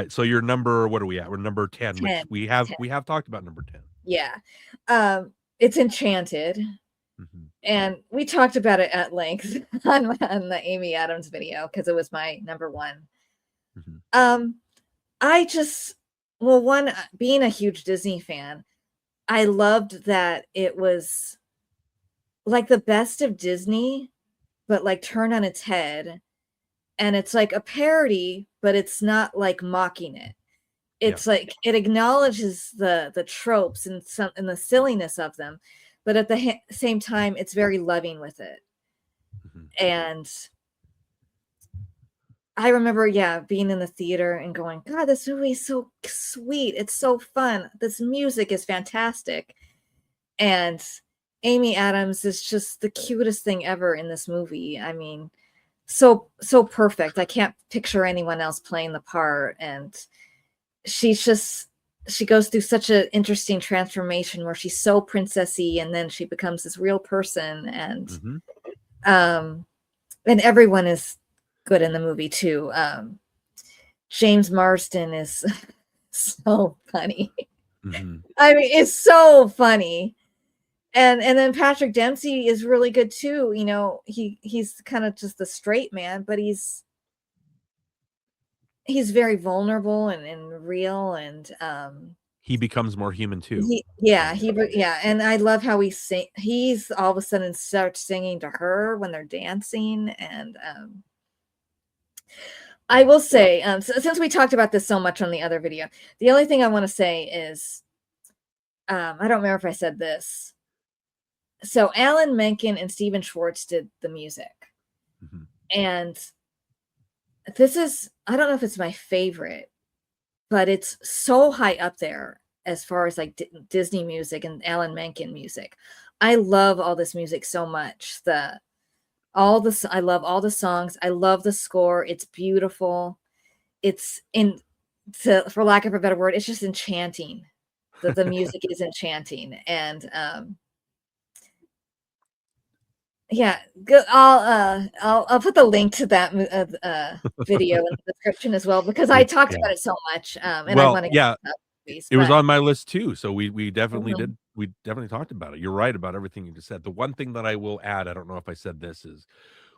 right. So your number, what are we at? We're number 10, 10. which we have talked about number 10. Yeah. It's Enchanted. Mm-hmm. And we talked about it at length on the Amy Adams video because it was my number one. Mm-hmm. I just, well, one, being a huge Disney fan, I loved that it was like the best of Disney, but like turned on its head. And it's like a parody, but it's not like mocking it. It's like it acknowledges the tropes and the silliness of them, but at the same time, it's very loving with it. Mm-hmm. And I remember, being in the theater and going, God, this movie is so sweet. It's so fun. This music is fantastic. And Amy Adams is just the cutest thing ever in this movie. I mean, so perfect. I can't picture anyone else playing the part. And she goes through such an interesting transformation where she's so princessy and then she becomes this real person. And and everyone is good in the movie too. James Marsden is so funny. Mm-hmm. I mean, it's so funny. And then Patrick Dempsey is really good too. You know, he's kind of just the straight man, but he's very vulnerable and real, and he becomes more human too. And I love how he's all of a sudden starts singing to her when they're dancing. And I will say, since we talked about this so much on the other video, the only thing I want to say is, I don't remember if I said this. So Alan Menken and Stephen Schwartz did the music. Mm-hmm. And this is, I don't know if it's my favorite, but it's so high up there as far as like Disney music and Alan Menken music. I love all this music so much. I love all the songs. I love the score. It's beautiful. It's for lack of a better word, it's just enchanting. The music is enchanting. And good. I'll put the link to that video in the description as well, because I talked about it so much. And I want to it was on my list too. So we definitely did. We definitely talked about it. You're right about everything you just said. The one thing that I will add, I don't know if I said this, is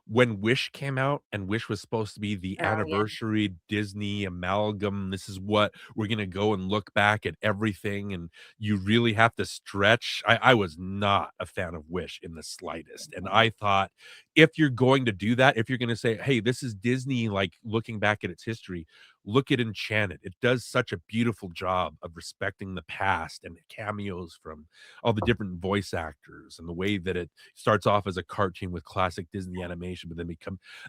when Wish came out, and Wish was supposed to be the anniversary Disney amalgam. This is what we're going to go and look back at everything. And you really have to stretch. I was not a fan of Wish in the slightest. And I thought, if you're going to do that, if you're going to say, hey, this is Disney, like looking back at its history, look at Enchanted. It does such a beautiful job of respecting the past and the cameos from all the different voice actors, and the way that it starts off as a cartoon with classic Disney animation, but then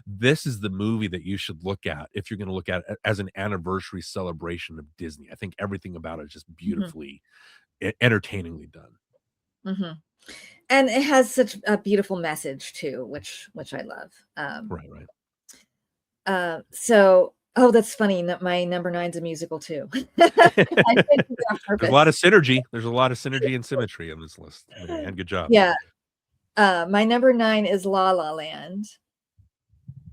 this is the movie that you should look at if you're going to look at it as an anniversary celebration of Disney. I think everything about it is just beautifully, entertainingly done. Mm-hmm. And it has such a beautiful message too, which I love. Right. So, that's funny. My number 9's a musical too. There's a lot of synergy. There's a lot of synergy and symmetry in this list. And good job. Yeah. My number 9 is La La Land.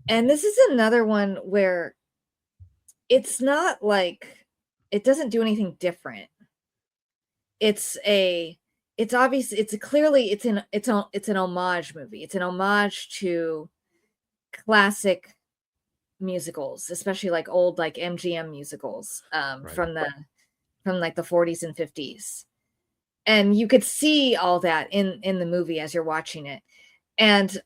And this is another one where it's not like, it doesn't do anything different. It's obvious. It's an homage movie. It's an homage to classic musicals, especially like old, like MGM musicals, from like the 40s and 50s. And you could see all that in the movie as you're watching it. And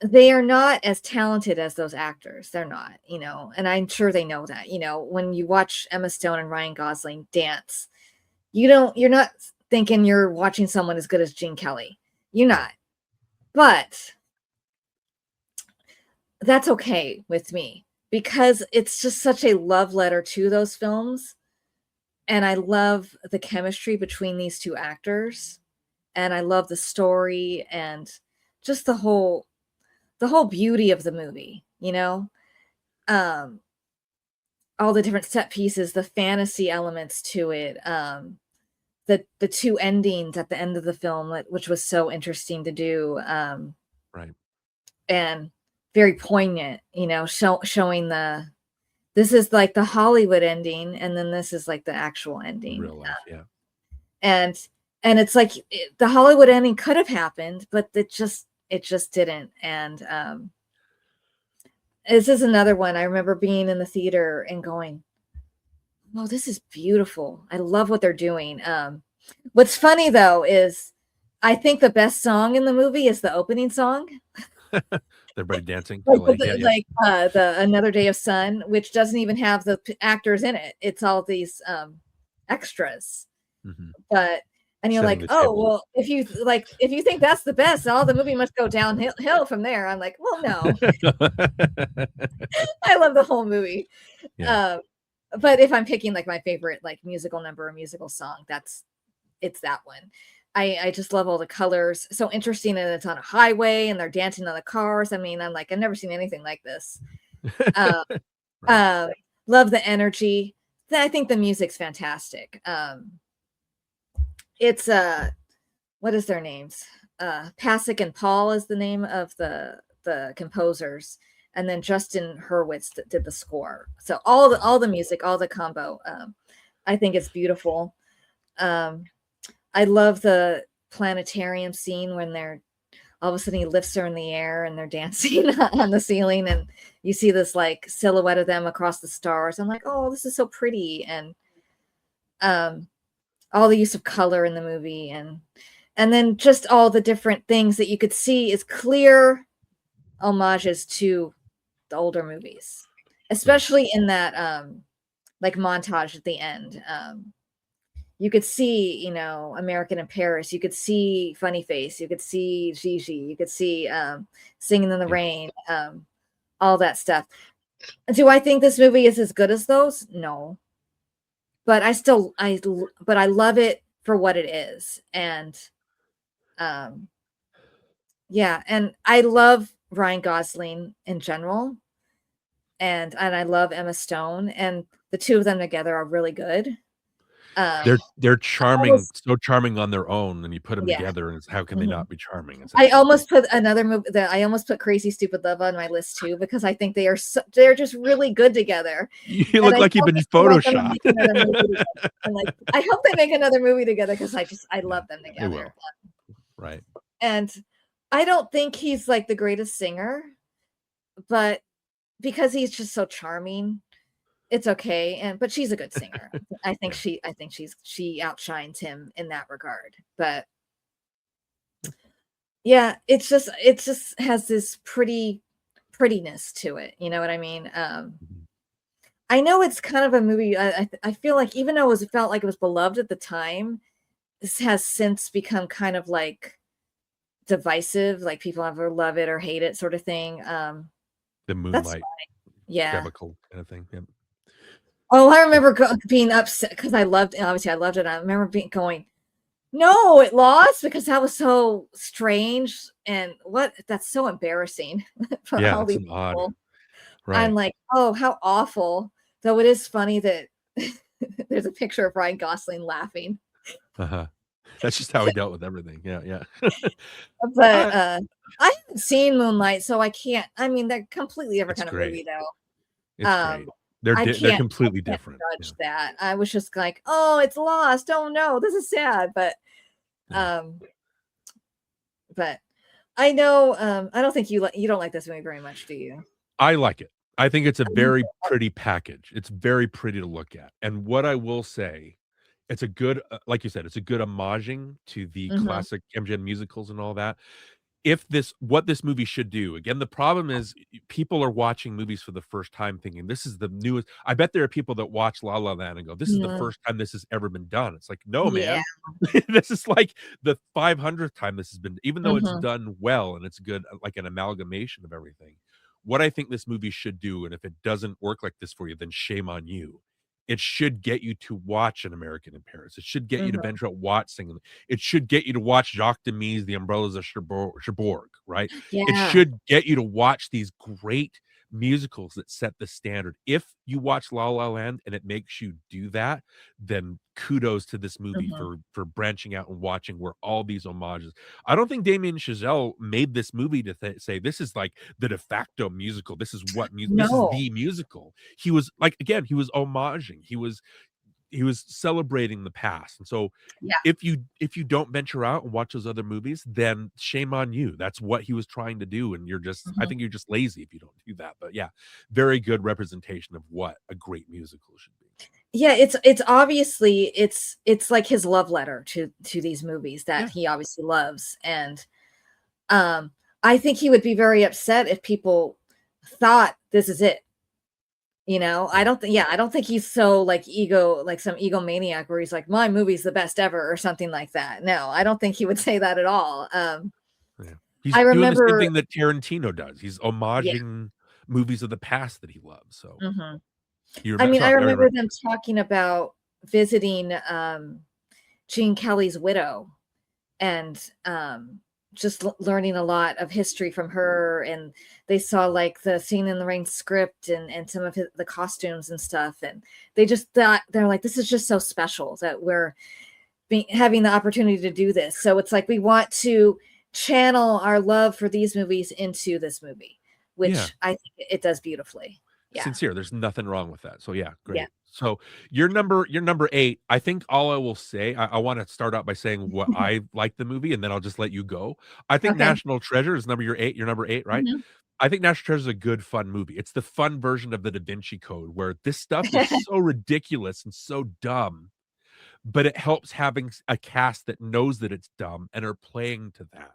they are not as talented as those actors. They're not, and I'm sure they know that. When you watch Emma Stone and Ryan Gosling dance, you're not thinking you're watching someone as good as Gene Kelly. You're not. But that's okay with me, because it's just such a love letter to those films. And I love the chemistry between these two actors. And I love the story and just the whole beauty of the movie, all the different set pieces, the fantasy elements to it, the two endings at the end of the film, which was so interesting to do. Right. And very poignant, showing the this is like the Hollywood ending, and then this is like the actual ending. Real life, yeah. And it's like the Hollywood ending could have happened, but it just didn't. And this is another one. I remember being in the theater and going, "Oh, this is beautiful. I love what they're doing." What's funny though is I think the best song in the movie is the opening song. Everybody dancing. Like the Another Day of Sun, which doesn't even have the actors in it. It's all these extras. But and you're like, oh well, if you think that's the best, all the movie must go downhill from there. I'm like, well, no. I love the whole movie. Yeah. But if I'm picking like my favorite like musical number or musical song, it's that one. I just love all the colors. So interesting, and it's on a highway and they're dancing on the cars. I mean, I'm like, I've never seen anything like this. Love the energy. I think the music's fantastic. It's what is their names? Pasek and Paul is the name of the composers, and then Justin Hurwitz did the score. So all the music, all the combo. I think it's beautiful. I love the planetarium scene when they're all of a sudden he lifts her in the air and they're dancing on the ceiling, and you see this like silhouette of them across the stars. I'm like, oh, this is so pretty. And all the use of color in the movie, and then just all the different things that you could see is clear homages to the older movies, especially in that like montage at the end. You could see, American in Paris. You could see Funny Face. You could see Gigi. You could see Singing in the Rain. All that stuff. Do I think this movie is as good as those? No. But I love it for what it is. And yeah, and I love Ryan Gosling in general. And I love Emma Stone, and the two of them together are really good. They're charming, so charming on their own, and you put them together, and how can they not be charming? I almost put another movie I almost put Crazy Stupid Love on my list too, because I think they're just really good together. You look like you've been photoshopped. I hope they make another movie together, because I love them together. Right. And I don't think he's like the greatest singer, but because he's just so charming, it's okay. But she's a good singer. I think she outshines him in that regard. But yeah, it just has this prettiness to it. You know what I mean? I know it's kind of a movie. I feel like, even though it felt like it was beloved at the time, this has since become kind of like divisive. Like people either love it or hate it, sort of thing. The Moonlight, chemical kind of thing. Yep. Oh, I remember being upset because I loved it. I remember going, no, it lost, because that was so strange. And that's so embarrassing for all these people. Right. I'm like, oh, how awful. Though it is funny that there's a picture of Ryan Gosling laughing. That's just how he dealt with everything. Yeah. But I haven't seen Moonlight, so I can't. I mean, they're completely different kind of movie, though. It's great. They're completely different. Judge that. I was just like, oh, it's lost. Oh no, this is sad. But I know I don't think you don't like this movie very much, do you? I like it. I think it's a very pretty package. It's very pretty to look at. And what I will say, it's a good, like you said, it's a good homaging to the classic MGM musicals and all that. What this movie should do, again, the problem is people are watching movies for the first time thinking this is the newest. I bet there are people that watch La La Land and go, this is the first time this has ever been done. It's like, no, man, this is like the 500th time this has been, even though it's done well and it's good, like an amalgamation of everything. What I think this movie should do, and if it doesn't work like this for you, then shame on you. It should get you to watch An American in Paris. It should get you to venture out, watch Singing. It should get you to watch Jacques Demy's The Umbrellas of Cherbourg, right? Yeah. It should get you to watch these great musicals that set the standard. If you watch La La Land and it makes you do that, then kudos to this movie Mhm. for branching out and watching where all these homages. I don't think Damien Chazelle made this movie to say this is like the de facto musical. This is what this is No. the musical. He was like, again, he was homaging. He was celebrating the past. And so Yeah. if you don't venture out and watch those other movies, then shame on you. That's what he was trying to do, and I Mhm. think you're just lazy if you don't do that. But yeah, very good representation of what a great musical should be. Yeah, it's obviously it's like his love letter to these movies that Yeah. he obviously loves, and um, I think he would be very upset if people thought this is it. I Yeah. don't think he's so like some egomaniac where he's like, my movie's the best ever or something like that. No, I don't think he would say that at all. Yeah. He's I doing the same remember, thing that Tarantino does. He's yeah. homaging movies of the past that he loves. So Mhm. you I remember mean, I sorry, I remember remember. them talking about visiting Gene Kelly's widow and just learning a lot of history from her, and they saw like the Scene in the Rain script and some of the costumes and stuff, and they just thought they're like, this is just so special that we're having the opportunity to do this. So it's like we want to channel our love for these movies into this movie, Yeah. which I think it does beautifully. Yeah. Sincere, there's nothing wrong with that. So yeah, Yeah. great. So you're number 8. I think all I will say, I wanna start out by saying what I like the movie, and then I'll just let you go. I think Okay. National Treasure is number 8, right? Mhm. I think National Treasure is a good fun movie. It's the fun version of the Da Vinci Code where this stuff is so ridiculous and so dumb, but it helps having a cast that knows that it's dumb and are playing to that.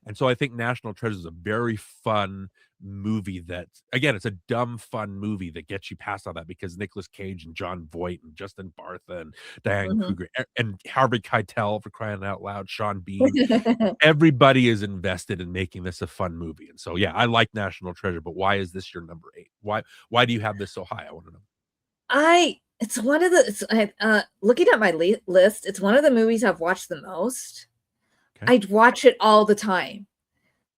And so I think National Treasure is a very fun movie that, again, it's a dumb, fun movie that gets you past all that because Nicolas Cage and John Voight and Justin Bartha and Diane Mhm. Kruger and Harvey Keitel, for crying out loud, Sean Bean. Everybody is invested in making this a fun movie. And so, yeah, I like National Treasure, but why is this your number 8? Why do you have this so high? I want to know. It's one of the looking at my list, it's one of the movies I've watched the most. Okay. I'd watch it all the time.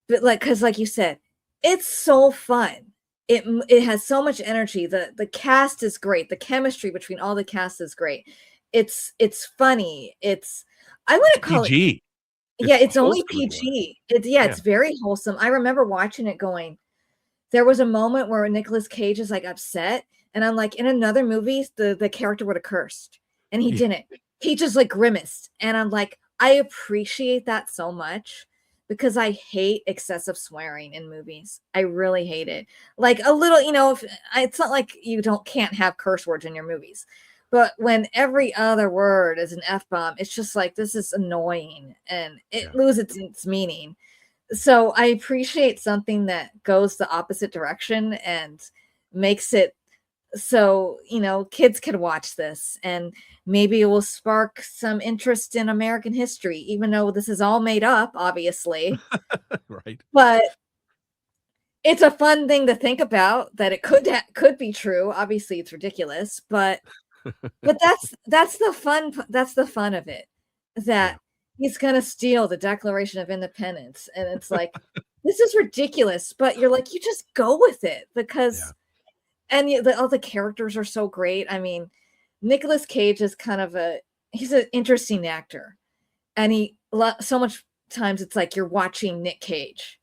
But, like, cause like you said, it's so fun. It has so much energy. The cast is great. The chemistry between all the cast is great. It's funny. I It's wouldn't call it PG. yeah, It's it's only wholesome in a way. PG. It's Yeah. very wholesome. I remember watching it going, there was a moment where Nicolas Cage is, like, upset, and I'm like, in another movie, the character would have cursed, and he Yeah. didn't. He just, like, grimaced, and I'm like, I appreciate that so much because I hate excessive swearing in movies. I really hate it. Like, a little if it's not like you can't have curse words in your movies, but when every other word is an F-bomb, it's just like, this is annoying, and it Yeah. loses its meaning. So I appreciate something that goes the opposite direction and makes it so, kids can watch this and maybe it will spark some interest in American history, even though this is all made up, obviously. Right. But it's a fun thing to think about that it could be true. Obviously, it's ridiculous, but that's the fun of it, Yeah. that he's gonna steal the Declaration of Independence, and it's like, "This is ridiculous," but you're like, "You just go with it," Yeah. because all the characters are so great. I mean, Nicolas Cage is kind of he's an interesting actor, and so much times it's like you're watching Nick Cage,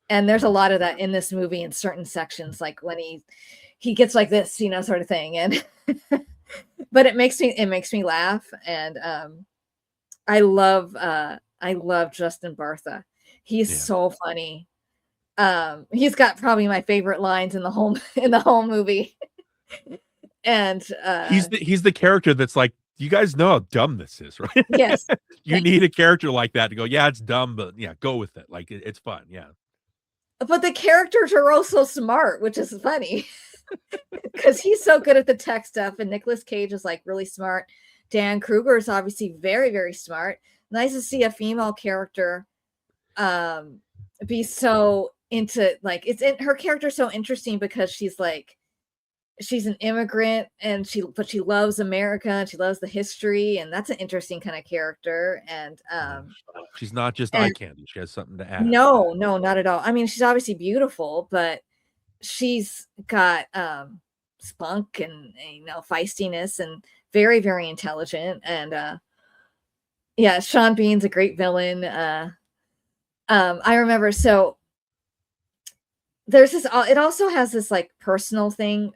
and there's a Mhm. lot of that in this movie in certain sections, like when he gets like this, sort of thing, and but it makes me laugh, and I love Justin Bartha. He's Yeah. so funny. He's got probably my favorite lines in the whole in the whole movie. And He's the character that's like, "You guys know how dumb this is, right?" yes. You need a character like that to go, "Yeah, it's dumb, but yeah, go with it." Like, it's fun, yeah. But the characters are also smart, which is funny because he's so good at the tech stuff, and Nicolas Cage is like really smart. Dan Kruger is obviously very, very smart. Nice to see a female character um be so into like her character's so interesting because she's an immigrant and she loves America and she loves the history, and that's an interesting kind of character. And Yeah. She's not just eye and candy, she has something to add. no, no, not at all. I mean, she's obviously beautiful, but she's got spunk and feistiness and very, very intelligent. And yeah, Sean Bean's a great villain. I remember, so there's this, it also has this like personal thing.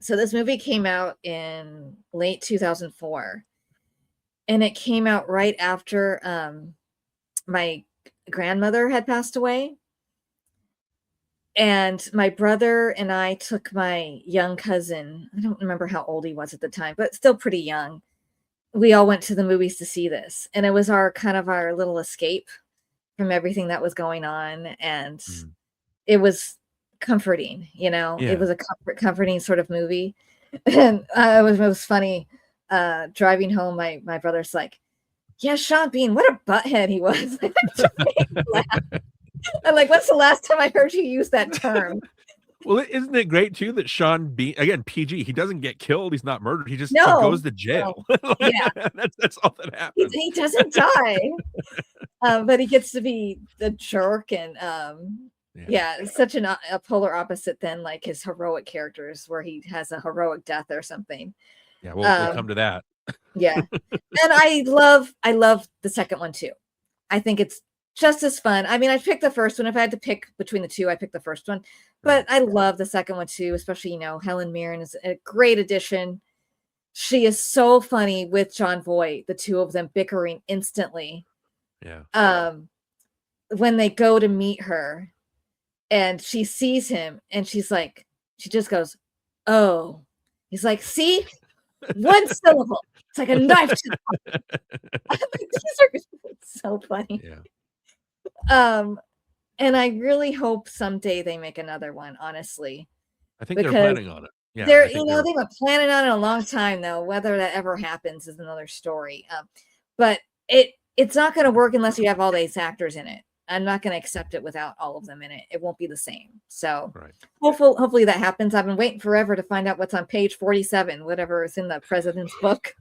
So this movie came out in late 2004, and it came out right after my grandmother had passed away. And my brother and I took my young cousin, I don't remember how old he was at the time, but still pretty young. We all went to the movies to see this, and it was our kind of our little escape from everything that was going on, and it was comforting, It was a comforting sort of movie. And it was funny driving home. My brother's like, "Yeah, Sean Bean, what a butthead he was." I'm like, "What's the last time I heard you use that term?" Well, isn't it great too that Sean Bean, again, PG, he doesn't get killed, he's not murdered, he just he goes to jail. Yeah. That's all that happens. He doesn't die. But he gets to be the jerk, and it's such a polar opposite than like his heroic characters where he has a heroic death or something. Yeah, we'll come to that. Yeah. And I love the second one too. I think it's just as fun. I mean, I picked the first one. If I had to pick between the two, I picked the first one. But I love the second one too, especially, Helen Mirren is a great addition. She is so funny with Jon Voight, the two of them bickering instantly. Yeah. When they go to meet her and she sees him and she just goes, "Oh." He's like, "See? One syllable. It's like a knife to the heart." These are so funny. Yeah. And I really hope someday they make another one, honestly. I think they're planning on it. Yeah. They've been planning on it a long time, though. Whether that ever happens is another story. But it's not going to work unless you have all these actors in it. I'm not going to accept it without all of them in it. It won't be the same. So hopefully that happens. I've been waiting forever to find out what's on page 47, whatever is in the president's book.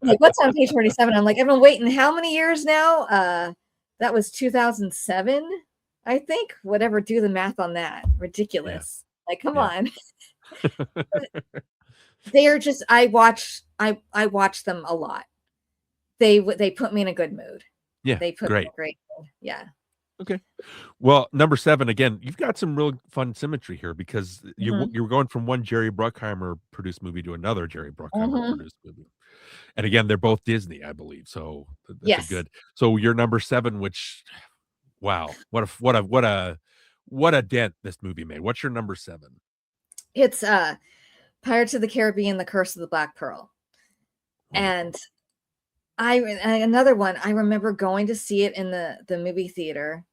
Like, what's on page 47? I'm like, I've been waiting how many years now? That was 2007, I think. Whatever, do the math on that. Ridiculous. Yeah. Like, come on. They are just, I watch them a lot. They put me in a good mood. Yeah, they put me in a great mood. Yeah. Okay. Well, number 7, again, you've got some real fun symmetry here because you were going from one Jerry Bruckheimer produced movie to another Jerry Bruckheimer produced movie. And again, they're both Disney, I believe. So that's a good. So your number 7, which, wow, what a dent this movie made. What's your number 7? It's Pirates of the Caribbean: The Curse of the Black Pearl. And another one, I remember going to see it in the movie theater.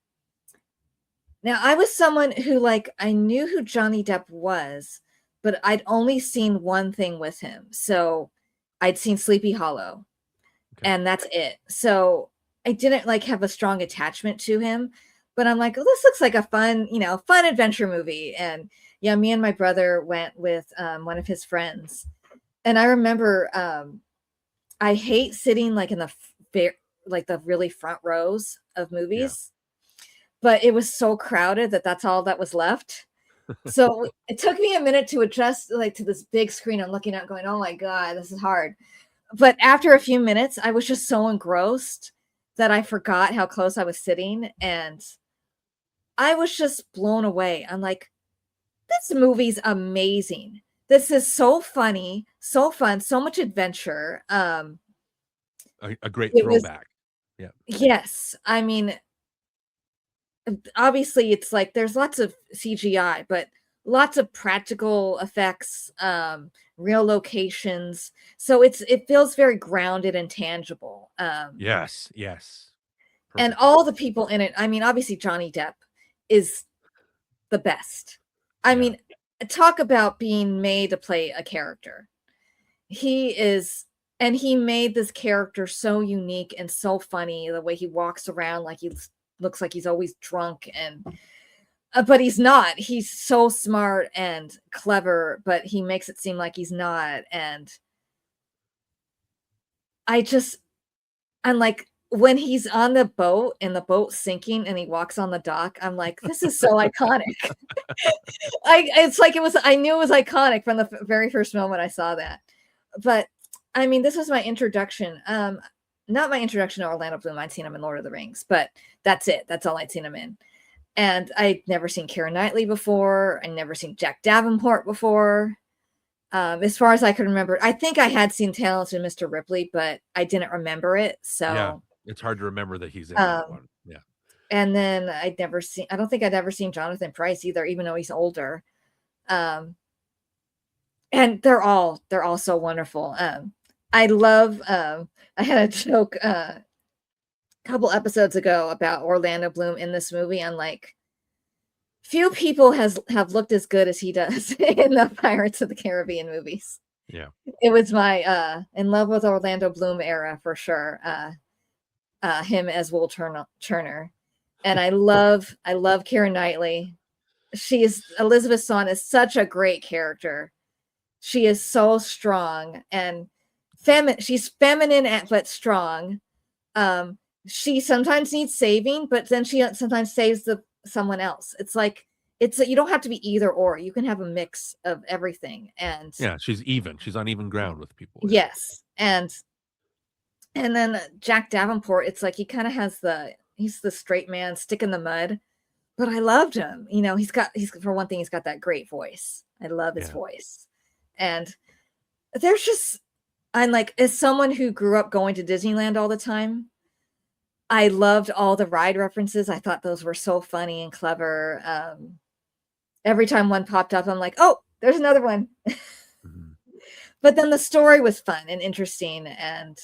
Now, I was someone who, I knew who Johnny Depp was, but I'd only seen one thing with him. So I'd seen Sleepy Hollow, and that's it. So I didn't have a strong attachment to him, but I'm like, oh, this looks like a fun adventure movie. And yeah, me and my brother went with one of his friends. And I remember I hate sitting in the really front rows of movies, but it was so crowded that's all that was left. So it took me a minute to adjust to this big screen I'm looking at going, oh my God, this is hard. But after a few minutes, I was just so engrossed that I forgot how close I was sitting. And I was just blown away. I'm like, this movie's amazing. This is so funny, so fun, so much adventure. A great throwback. Yeah. Yes. I mean, obviously it's there's lots of CGI, but lots of practical effects, real locations. So it feels very grounded and tangible. Yes. Perfect. And all the people in it. I mean, obviously Johnny Depp is the best. I mean, talk about being made to play a character. He is, and he made this character so unique and so funny. The way he walks around he looks like he's always drunk, and but he's not. He's so smart and clever, but he makes it seem like he's not. And I'm like, when he's on the boat and the boat's sinking and he walks on the dock, I'm like, this is so iconic. It's like I knew it was iconic from the very first moment I saw that. But I mean, this was my introduction. Not my introduction to Orlando Bloom. I'd seen him in Lord of the Rings, but that's it. That's all I'd seen him in. And I'd never seen Keira Knightley before. I'd never seen Jack Davenport before. As far as I could remember, I think I had seen Talented Mr. Ripley, but I didn't remember it. So it's hard to remember that he's in that one. Yeah. And then I don't think I'd ever seen Jonathan Pryce either, even though he's older. And they're all so wonderful. I love, I had a joke a couple episodes ago about Orlando Bloom in this movie. And like, few people have looked as good as he does in the Pirates of the Caribbean movies. Yeah. It was my in love with Orlando Bloom era for sure. Him as Will Turner. And I love Keira Knightley. Elizabeth Swann is such a great character. She is so strong and she's feminine but strong. She sometimes needs saving, but then she sometimes saves someone else. It's like you don't have to be either or. You can have a mix of everything. And yeah, she's on even ground with people. Yes. And then Jack Davenport, it's like he kind of has he's the straight man, stick in the mud, but I loved him. You know, for one thing, he's got that great voice. I love his voice. And I'm like, as someone who grew up going to Disneyland all the time, I loved all the ride references. I thought those were so funny and clever. Every time one popped up, I'm like, oh, there's another one. Mm-hmm. But then the story was fun and interesting. And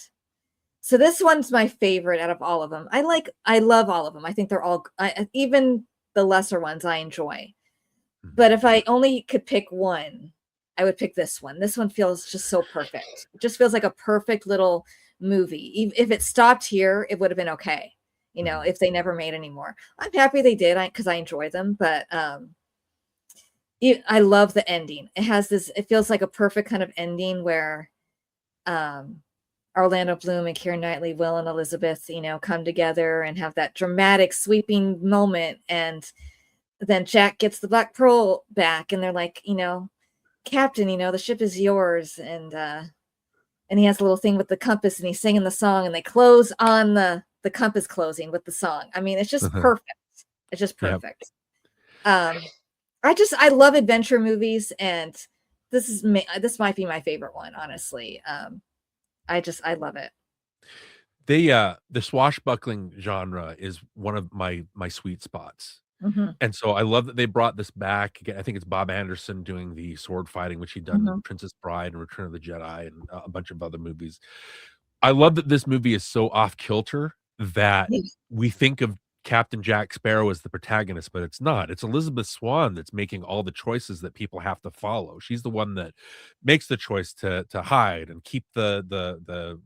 so this one's my favorite out of all of them. I love all of them. I think they're all, even the lesser ones I enjoy. Mm-hmm. But if I only could pick one, I would pick this one. This one feels just so perfect. It just feels like a perfect little movie. If it stopped here, it would have been okay. You know, if they never made any more. I'm happy they did because I enjoy them. But I love the ending. It feels like a perfect kind of ending where Orlando Bloom and Keira Knightley, Will and Elizabeth, you know, come together and have that dramatic sweeping moment. And then Jack gets the Black Pearl back and they're like, you know, Captain, you know, the ship is yours. And he has a little thing with the compass and he's singing the song and they close on the compass closing with the song. I mean, it's just perfect. It's just perfect. Yep. I love adventure movies and this might be my favorite one, honestly. I love it. The swashbuckling genre is one of my sweet spots. Mm-hmm. And so I love that they brought this back again. I think it's Bob Anderson doing the sword fighting, which he'd done in Princess Bride and Return of the Jedi and a bunch of other movies. I love that this movie is so off kilter that we think of Captain Jack Sparrow as the protagonist, but it's not. It's Elizabeth Swann that's making all the choices that people have to follow. She's the one that makes the choice to hide and keep the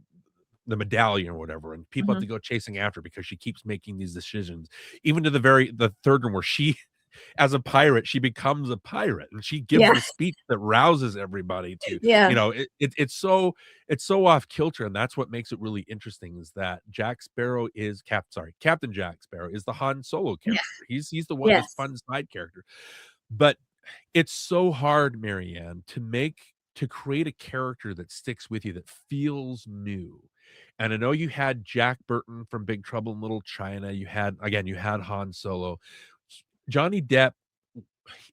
medallion or whatever, and people have to go chasing after because she keeps making these decisions, even to the third one where she, as a pirate, she becomes a pirate and she gives a speech that rouses everybody to, you know, it's so off kilter. And that's what makes it really interesting is that Jack Sparrow is Captain Jack Sparrow is the Han Solo character. He's the one that's fun side character, but it's so hard, Marianne, to create a character that sticks with you, that feels new. And I know you had Jack Burton from Big Trouble in Little China. You had Han Solo. Johnny Depp,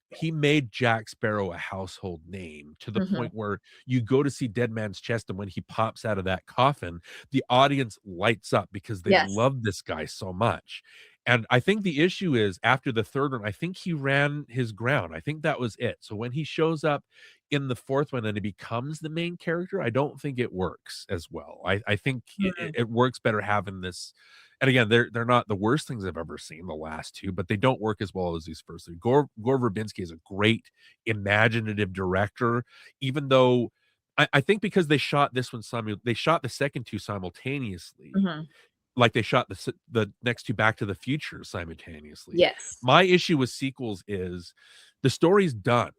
he made Jack Sparrow a household name to the point where you go to see Dead Man's Chest, and when he pops out of that coffin, the audience lights up because they love this guy so much. And I think the issue is after the third one, I think he ran his ground. I think that was it. So when he shows up in the fourth one and he becomes the main character, I don't think it works as well. I think it works better having this. And again, they're not the worst things I've ever seen, the last two, but they don't work as well as these first three. Gore Verbinski is a great imaginative director, even though I think because they shot this one they shot the second two simultaneously. Like they shot the next two Back to the Future simultaneously. Yes. My issue with sequels is the story's done.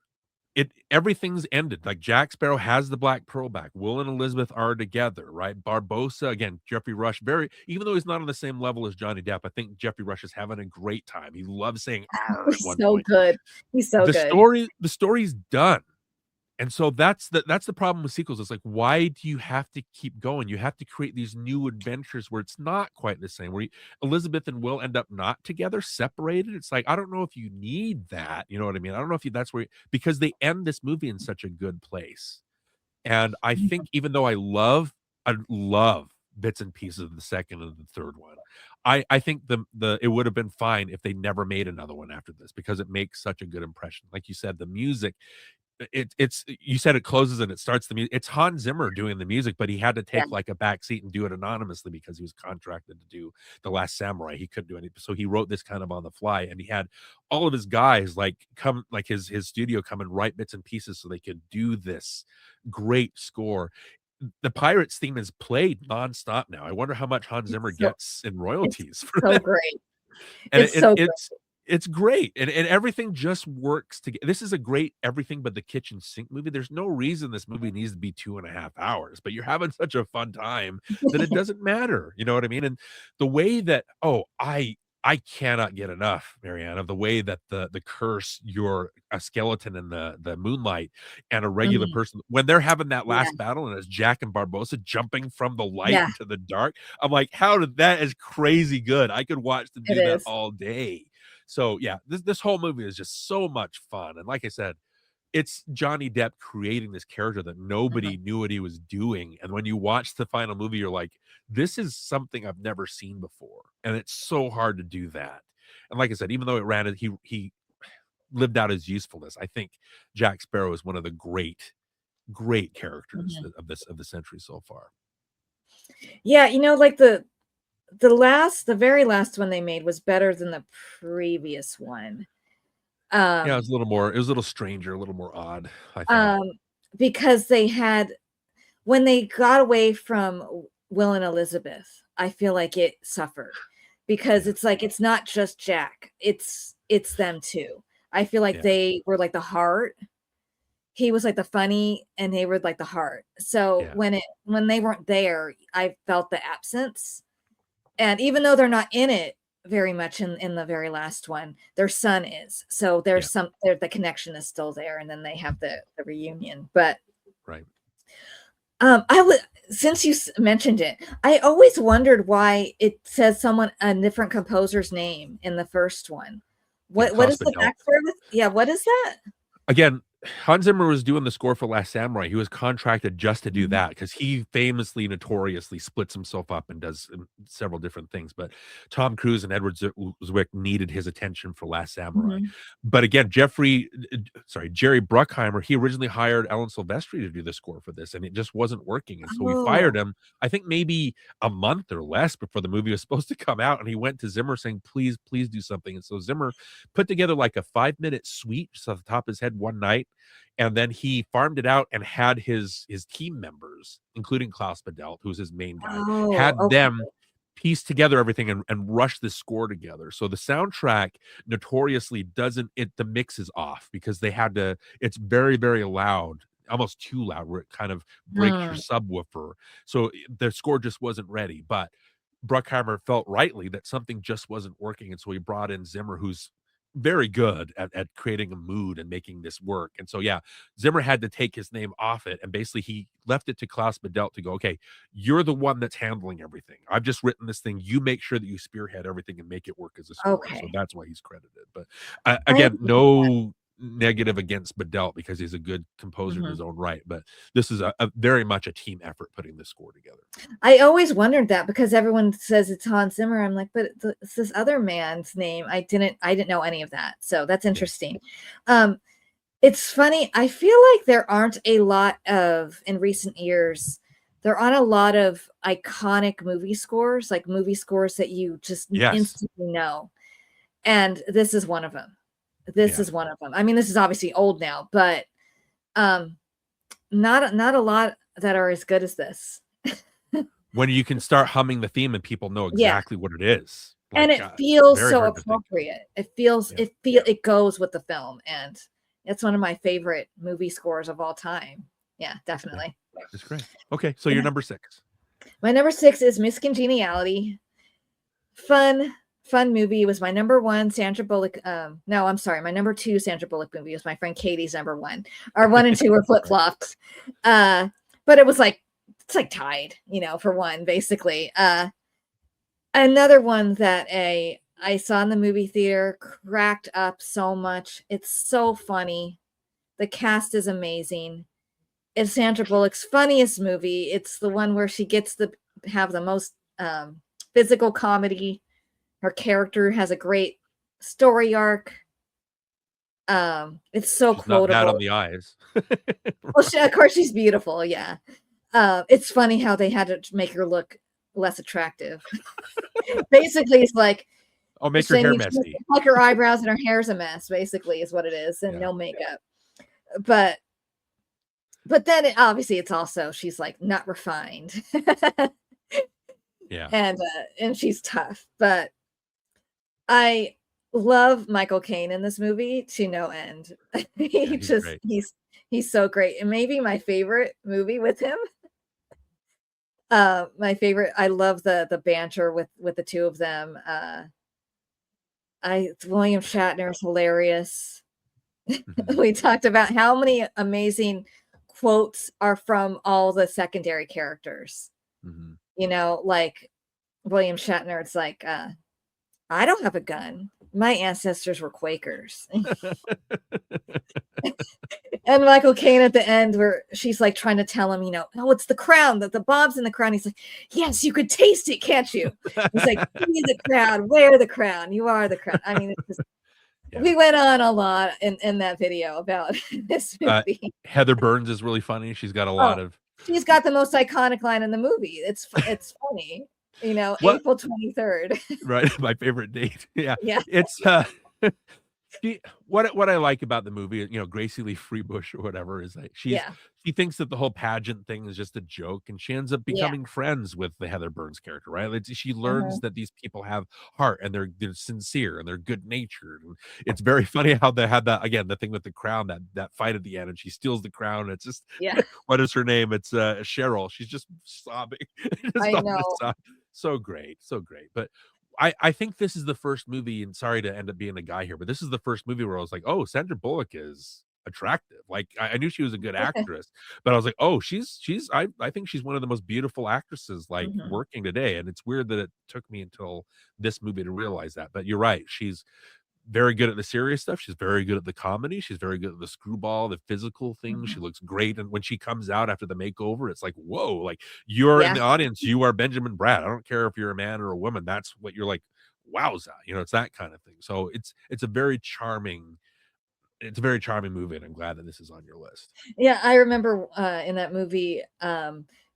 everything's ended. Like Jack Sparrow has the Black Pearl back. Will and Elizabeth are together, right? Barbossa, again, Jeffrey Rush, even though he's not on the same level as Johnny Depp, I think Jeffrey Rush is having a great time. He loves saying "arr" at He's one so point. good. He's so good. The story's done. And so that's the problem with sequels. It's like, why do you have to keep going? You have to create these new adventures where it's not quite the same, where Elizabeth and Will end up not together, separated. It's like, I don't know if you need that. You know what I mean? I don't know if that's where, because they end this movie in such a good place. And I think even though I love bits and pieces of the second and the third one, I think it would have been fine if they never made another one after this, because it makes such a good impression. Like you said, the music, it's you said it closes and it starts the music. It's Hans Zimmer doing the music, but he had to Yeah. take like a back seat and do it anonymously because he was contracted to do The Last Samurai. He couldn't do anything. So he wrote this kind of on the fly, and he had all of his guys come, like his studio come and write bits and pieces so they could do this great score. The Pirates theme is played nonstop now. I wonder how much Hans Zimmer gets in royalties for So that. great. And It's so great. it's great, and everything just works together. This is a great everything but the kitchen sink movie. There's no reason this movie needs to be 2.5 hours, but you're having such a fun time that it doesn't matter. You know what I mean? And the way that I cannot get enough, Marianne, of the way that the curse, you're a skeleton in the moonlight and a regular Mhm. person, when they're having that Yeah. last battle and it's Jack and Barbossa jumping from the light Yeah. into the dark. I'm like, that is crazy good. I could watch them It do that is. all day. So yeah, this whole movie is just so much fun. And like I said, it's Johnny Depp creating this character that Mhm. nobody knew what he was doing. And when you watch the final movie, you're like, this is something I've never seen before. And it's so hard to do that. And like I said, even though he lived out his usefulness, I think Jack Sparrow is one of the great characters Mhm. of the century so far. Yeah, like the very last one they made was better than the previous one. Yeah, Um, it was a little stranger, a little more odd, I thought. um, because when they got away from Will and Elizabeth, I feel like it suffered because Yeah. it's like it's not just Jack, it's them too. I feel like Yeah. they were like the heart. He was like the funny and they were like the heart. So Yeah. when they weren't there, I felt the absence. And even though they're not in it very much in the very last one, their son is. So Yeah. the connection is still there, and then they have the reunion. But Right. I would since you mentioned it, I always wondered why it says a different composer's name in the first one. Yeah, What is Costa the Del. backstory with? Yeah, what is that? Again, Hans Zimmer was doing the score for Last Samurai. He was contracted just to do Mhm. that because he famously, notoriously splits himself up and does several different things. But Tom Cruise and Edward Zwick needed his attention for Last Samurai. Mhm. But again, Jerry Bruckheimer, he originally hired Alan Silvestri to do the score for this, and it just wasn't working. And so he fired Oh, him, I think maybe a month or less before the movie was supposed to come out. And he went to Zimmer saying, please, please do something. And so Zimmer put together like a 5-minute suite just off the top of his head one night, and then he farmed it out and had his team members, including Klaus Badelt, who's his main guy, oh, had okay. them piece together everything and rush the score together. So the soundtrack notoriously doesn't it the mix is off because they had to, it's very, very loud, almost too loud, where it kind of breaks your Mm, subwoofer. So the score just wasn't ready. But Bruckheimer felt rightly that something just wasn't working. And so he brought in Zimmer, who's very good at creating a mood and making this work. And so, yeah, Zimmer had to take his name off it. And basically, he left it to Klaus Badelt to go, okay, you're the one that's handling everything. I've just written this thing. You make sure that you spearhead everything and make it work as a score. So okay. that's why he's credited. But I again, no negative against Badelt because he's a good composer in mhm. his own right. But this is a very much a team effort putting this score together. I always wondered that because everyone says it's Hans Zimmer. I'm like, but it's this other man's name. I didn't know any of that. So that's Yeah. interesting. Um, it's funny. I feel like there aren't a lot of in recent years. There aren't a lot of iconic movie scores, like movie scores that you just Yes. instantly know. And this is one of them. This Yeah. is one of them. I mean, this is obviously old now, but um, not a lot that are as good as this. When you can start humming the theme and people know Yeah. exactly what it is. And Like, it feels very so hard to think. appropriate. It feels Yeah. it goes with the film, and It's one of my favorite movie scores of all time. Yeah, definitely. That's great. Okay, so your number 6. My number 6 is Miss Congeniality. Fun movie. It was my number 1 Sandra Bullock. No, I'm sorry. My number 2 Sandra Bullock movie was my friend Katie's number 1. Our 1 and 2 were flip flops. But it was like, it's like tied, for 1 basically. Another one that I saw in the movie theater, cracked up so much. It's so funny. The cast is amazing. It's Sandra Bullock's funniest movie. It's the one where she gets to have the most physical comedy. Her character has a great story arc. It's so She's quotable. Not bad on the eyes. Well, of course she's beautiful. Yeah. It's funny how they had to make her look less attractive. Basically, it's like, I'll make her hair messy. Like her eyebrows and her hair's a mess, basically, is what it is, and no makeup. But then obviously it's also, she's like not refined. Yeah. And she's tough. But I love Michael Caine in this movie to no end. He's so great. And maybe my favorite movie with him. My favorite, I love the banter with the two of them. William Shatner is hilarious. We talked about how many amazing quotes are from all the secondary characters. Like William Shatner, it's like, I don't have a gun. My ancestors were Quakers. And Michael Caine at the end, where she's like trying to tell him, oh, it's the crown, that the bob's in the crown. He's like, yes, you could taste it, can't you? He's like, be the crown, wear the crown, you are the crown. I mean, we went on a lot in that video about this movie. Heather Burns is really funny. She's got a lot of. She's got the most iconic line in the movie. It's funny. April 23rd. Right, my favorite date. Yeah. It's what I like about the movie, Gracie Lee Freebush or whatever, is like she thinks that the whole pageant thing is just a joke, and she ends up becoming friends with the Heather Burns character, right? Like, she learns that these people have heart, and they're sincere, and they're good natured. And it's very funny how they had that, again, the thing with the crown, that fight at the end, and she steals the crown. And it's just what is her name? It's Cheryl. She's just sobbing. I know. So great. But I think this is the first movie, and sorry to end up being a guy here, but this is the first movie where I was like, oh, Sandra Bullock is attractive. Like, I knew she was a good actress, but I was like, oh, I think she's one of the most beautiful actresses like working today. And it's weird that it took me until this movie to realize that. But you're right, she's very good at the serious stuff. She's very good at the comedy. She's very good at the screwball, the physical things. She looks great. And when she comes out after the makeover, it's like, whoa, like, you're in the audience. You are Benjamin Bratt. I don't care if you're a man or a woman. That's what you're like. Wowza. It's that kind of thing. So it's a very charming movie. And I'm glad that this is on your list. Yeah. I remember in that movie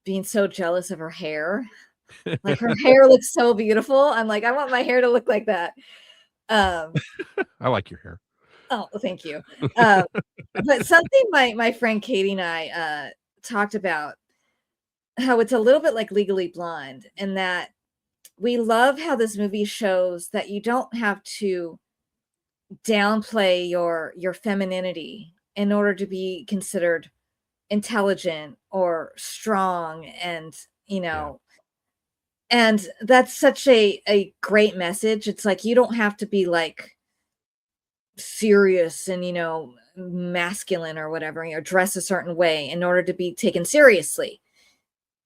being so jealous of her hair. Like, her hair looks so beautiful. I'm like, I want my hair to look like that. I like your hair. Oh, thank you. But something my friend Katie and I talked about, how it's a little bit like Legally Blonde, and that we love how this movie shows that you don't have to downplay your femininity in order to be considered intelligent or strong, and and that's such a great message. It's like, you don't have to be like serious and masculine or whatever, dress a certain way in order to be taken seriously.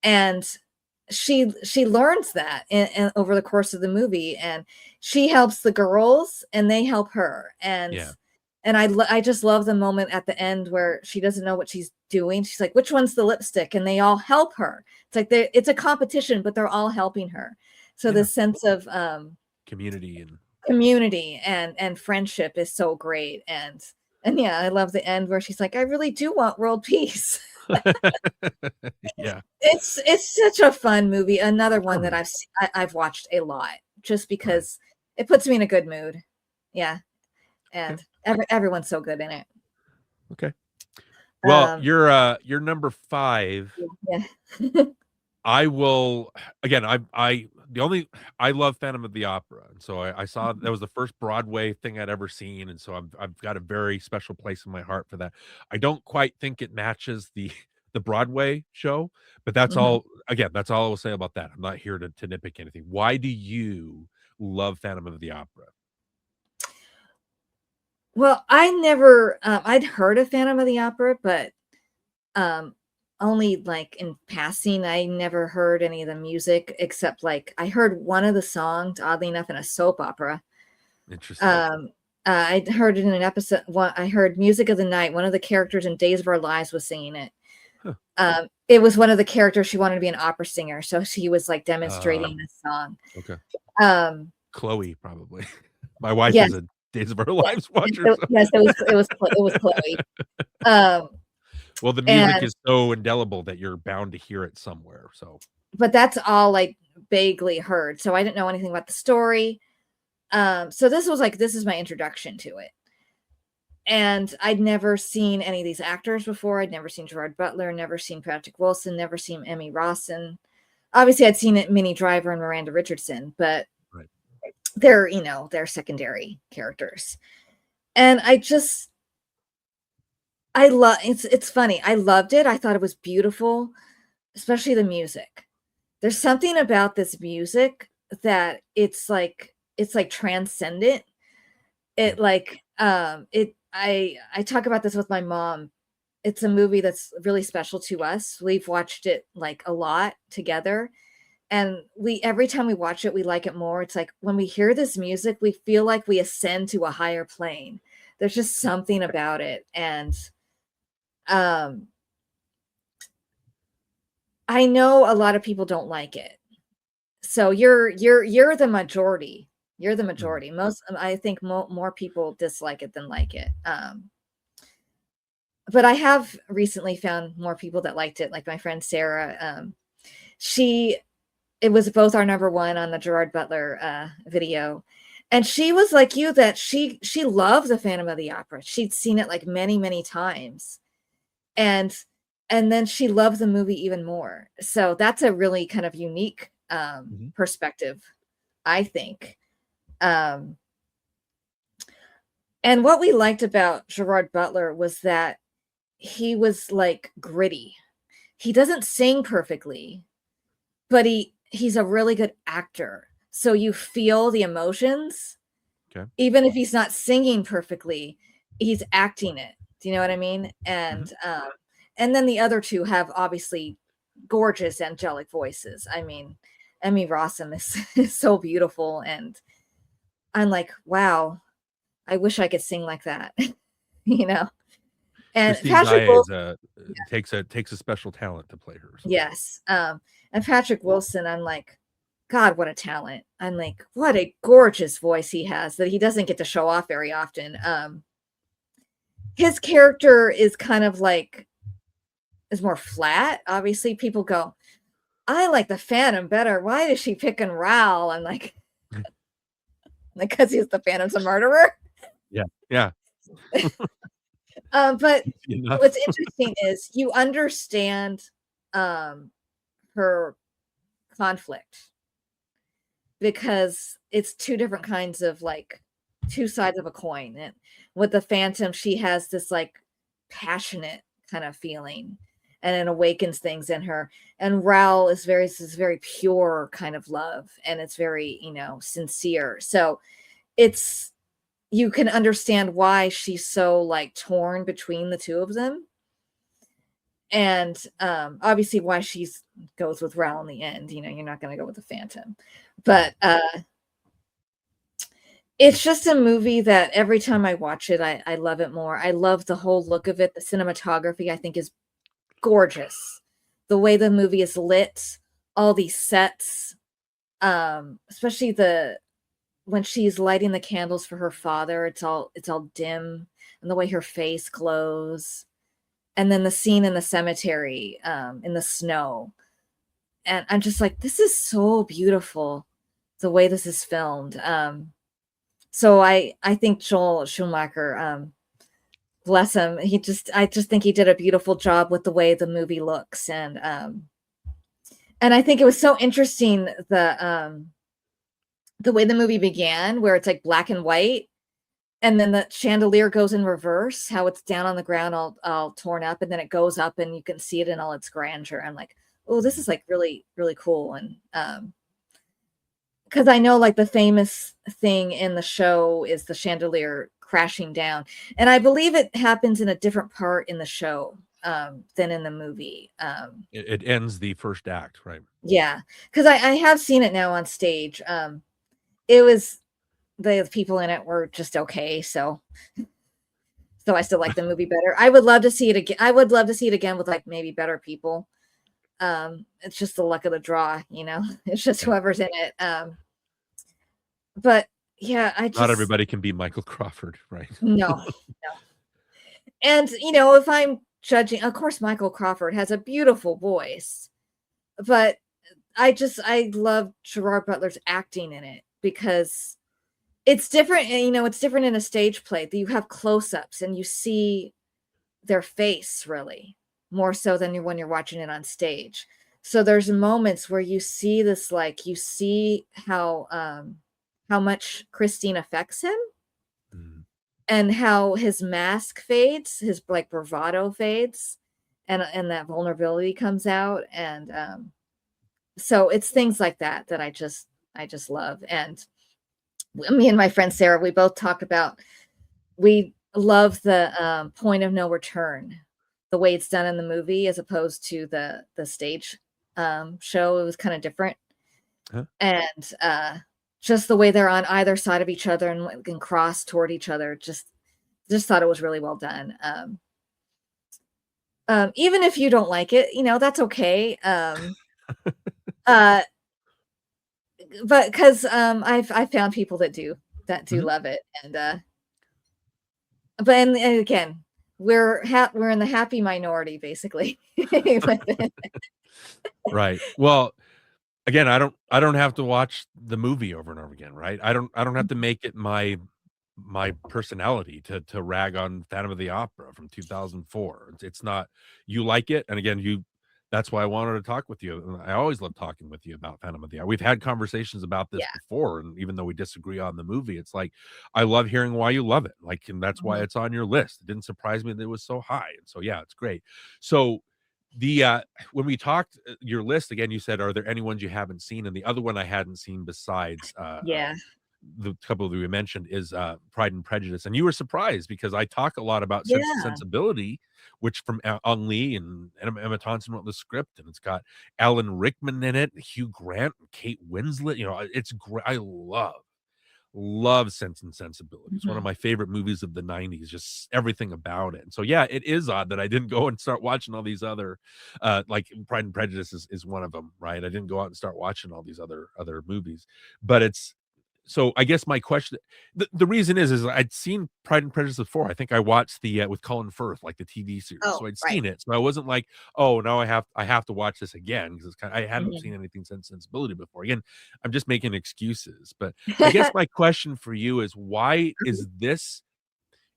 And she learns that over the course of the movie, and she helps the girls and they help her. And I just love the moment at the end where she doesn't know what she's doing. She's like, which one's the lipstick? And they all help her. It's like it's a competition, but they're all helping her. So this sense of community and friendship is so great. And I love the end where she's like, I really do want world peace. It's such a fun movie. Another one that I've watched a lot, just because it puts me in a good mood. And everyone's so good in it. Okay. Well, you're number 5. Yeah. I will, again, I love Phantom of the Opera, and so I saw that was the first Broadway thing I'd ever seen, and so I've got a very special place in my heart for that. I don't quite think it matches the the Broadway show, but that's Mhm. all again, that's all I will say about that. I'm not here to nitpick anything. Why do you love Phantom of the Opera? Well, I never, I'd heard of Phantom of the Opera, but um, only like in passing. I never heard any of the music except like I heard one of the songs, oddly enough, in a soap opera. Interesting. Um, I heard it in an episode. One, I heard "Music of the Night." One of the characters in Days of Our Lives was singing it. Huh. It was one of the characters. She wanted to be an opera singer, so she was like Uh, demonstrating this song. okay. Um, Chloe, probably. My wife yes, is a Days of Our yes, Lives watcher, yes, so it was Chloe. Um, well, the music and is so indelible that you're bound to hear it somewhere, so but that's all I vaguely heard. So I didn't know anything about the story. So this is my introduction to it. And I'd never seen any of these actors before. I'd never seen Gerard Butler, never seen Patrick Wilson, never seen Emmy Rossum. Obviously, I'd seen it Minnie Driver and Miranda Richardson, but right. they're secondary characters. And I love it's funny. I loved it. I thought it was beautiful, especially the music. There's something about this music that it's like transcendent. Hmm. It like it I talk about this with my mom. It's a movie that's really special to us. We've watched it like a lot together, and we every time we watch it we like it more. It's like when we hear this music we feel like we ascend to a higher plane. There's just something about it, and um I know a lot of people don't like it. So you're the majority. You're the Mhm. majority. Most I think more people dislike it than like it. But I have recently found more people that liked it, like my friend Sarah. She it was both our number one on the Gerard Butler video. And she was like you that she loved the Phantom of the Opera. She'd seen it like many, many times. And and then she loved the movie even more. So that's a really kind of unique Mhm. perspective, I think. Um, and what we liked about Gerard Butler was that he was like gritty. He doesn't sing perfectly, but he's a really good actor. So you feel the emotions, Okay. even if he's not singing perfectly, he's acting it. Do you know what I mean? Mhm. And then the other two have obviously gorgeous angelic voices. I mean, Emmy Rossum is, is so beautiful, and I'm like, wow, I wish I could sing like that, you know. And Christine Patrick Daae is Wilson, a takes a special talent to play her, so yes, and Patrick Wilson, I'm like, God, what a talent! I'm like, what a gorgeous voice he has that he doesn't get to show off very often. His character is kind of like is more flat. Obviously, people go, I like the Phantom better. Why is she picking Raoul? I'm like, because he's the Phantom's a murderer. yeah, yeah, But easy enough. what's interesting is you understand um, her conflict because it's two different kinds of like two sides of a coin. And with the Phantom, she has this like passionate kind of feeling and it awakens things in her. And Raoul is very pure kind of love and it's very, sincere. So it's you can understand why she's so like torn between the two of them. And obviously why she's goes with Raoul in the end. You're not gonna go with the Phantom. Right. But it's just a movie that every time I watch it, I love it more. I love the whole look of it. The cinematography, I think, is gorgeous. The way the movie is lit, all these sets, especially the when she's lighting the candles for her father, it's all dim, and the way her face glows. And then the scene in the cemetery, in the snow. And I'm just like, this is so beautiful, the way this is filmed. So I think Joel Schumacher, bless him, I just think he did a beautiful job with the way the movie looks, And I think it was so interesting the way the movie began, where it's like black and white, and then the chandelier goes in reverse, how it's down on the ground all torn up, and then it goes up and you can see it in all its grandeur. I'm like, oh, this is like really, really cool. And because I know like the famous thing in the show is the chandelier crashing down. And I believe it happens in a different part in the show than in the movie. It ends the first act, right? Yeah, because I have seen it now on stage. It was the people in it were just okay, so I still like the movie better. I would love to see it again. I would love to see it again with like maybe better people. It's just the luck of the draw, you know. It's just whoever's in it. But yeah, Not everybody can be Michael Crawford, right? No. And you know, if I'm judging, of course, Michael Crawford has a beautiful voice, but I love Gerard Butler's acting in it because it's different. You know, it's different in a stage play that you have close-ups and you see their face really more so than when you're watching it on stage. So there's moments where you see this, like you see how much Christine affects him and how his mask fades, his like bravado fades, and that vulnerability comes out. And so it's things like that that I just love. And me and my friend Sarah, we both talk about, we love the point of no return, the way it's done in the movie as opposed to the stage show. It was kind of different. And just the way they're on either side of each other and cross toward each other, just thought it was really well done. Even if you don't like it, you know, that's okay. But because I've found people that do love it. And but and again, we're in the happy minority basically. Right. Well, again, I don't have to watch the movie over and over again, right? I don't have to make it my personality to rag on Phantom of the Opera from 2004. It's not, you like it, and again, that's why I wanted to talk with you. And I always love talking with you about Phantom of the Opera. We've had conversations about this before, and even though we disagree on the movie, it's like I love hearing why you love it. Like, and that's why it's on your list. It didn't surprise me that it was so high. And so yeah, it's great. So the when we talked your list again, you said, are there any ones you haven't seen? And the other one I hadn't seen besides the couple that we mentioned is Pride and Prejudice. And you were surprised because I talk a lot about Sense and Sensibility, which from Ang Lee and Emma Thompson wrote the script, and it's got Alan Rickman in it, Hugh Grant, and Kate Winslet. You know, it's great. I love Sense and Sensibility. It's one of my favorite movies of the 90s, just everything about it. And so yeah, it is odd that I didn't go and start watching all these other like Pride and Prejudice is one of them, right? I didn't go out and start watching all these other movies. But it's, so I guess my question, the reason is I'd seen Pride and Prejudice before. I think I watched the with Colin Firth, like the TV series. So I'd seen it. So I wasn't like, oh, now I have to watch this again, because it's kind of, I hadn't seen anything since Sensibility before. Again, I'm just making excuses. But I guess my question for you is, why is this?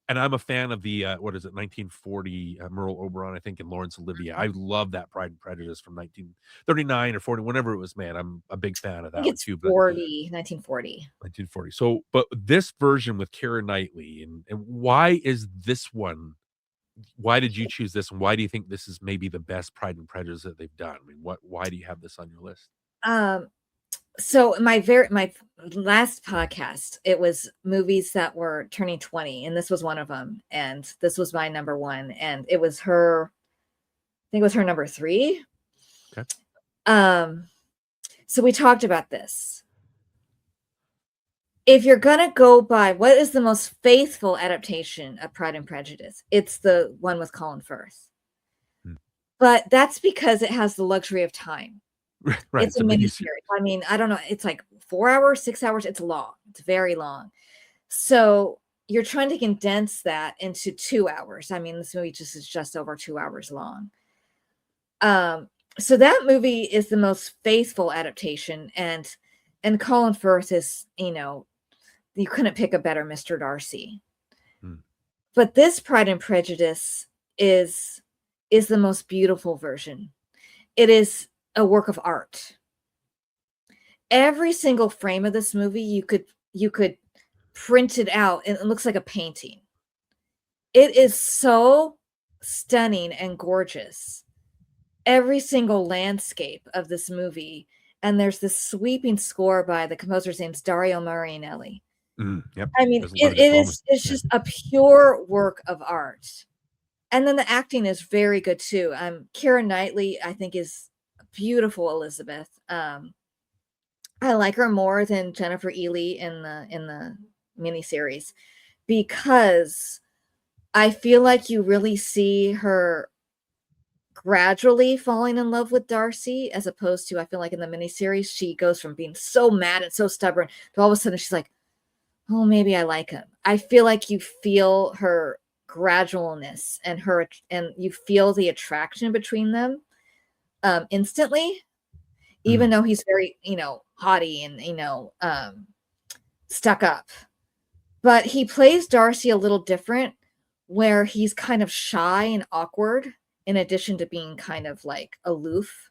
And I'm a fan of the what is it, 1940 Merle Oberon, I think, and Laurence Olivier. I love that Pride and Prejudice from 1939 or 40, whenever it was made. I'm a big fan of that one too. But 1940. 1940. So, but this version with Keira Knightley, and why is this one? Why did you choose this, and why do you think this is maybe the best Pride and Prejudice that they've done? I mean, why do you have this on your list? So my last podcast, it was movies that were turning 20, and this was one of them, and this was my number one, and it was her, I think it was her number 3. Okay. So we talked about this. If you're gonna go by what is the most faithful adaptation of Pride and Prejudice, it's the one with Colin Firth. But that's because it has the luxury of time. Right. It's a miniseries. I mean, I don't know. It's like 4 hours, 6 hours. It's long. It's very long. So you're trying to condense that into 2 hours. I mean, this movie is just over 2 hours long. So that movie is the most faithful adaptation, and Colin Firth is, you know, you couldn't pick a better Mr. Darcy. But this Pride and Prejudice is the most beautiful version. It is a work of art. Every single frame of this movie, you could print it out, and it looks like a painting. It is so stunning and gorgeous. Every single landscape of this movie, and there's this sweeping score by the composer's name's Dario Marianelli. Yep. I mean, it's just a pure work of art. And then the acting is very good too. Keira Knightley, I think, is a beautiful Elizabeth. I like her more than Jennifer Ely in the miniseries, because I feel like you really see her gradually falling in love with Darcy, as opposed to, I feel like in the miniseries, she goes from being so mad and so stubborn to all of a sudden she's like, oh, maybe I like him. I feel like you feel her gradualness and you feel the attraction between them instantly, even though he's very, haughty and, stuck up. But he plays Darcy a little different, where he's kind of shy and awkward, in addition to being kind of like aloof.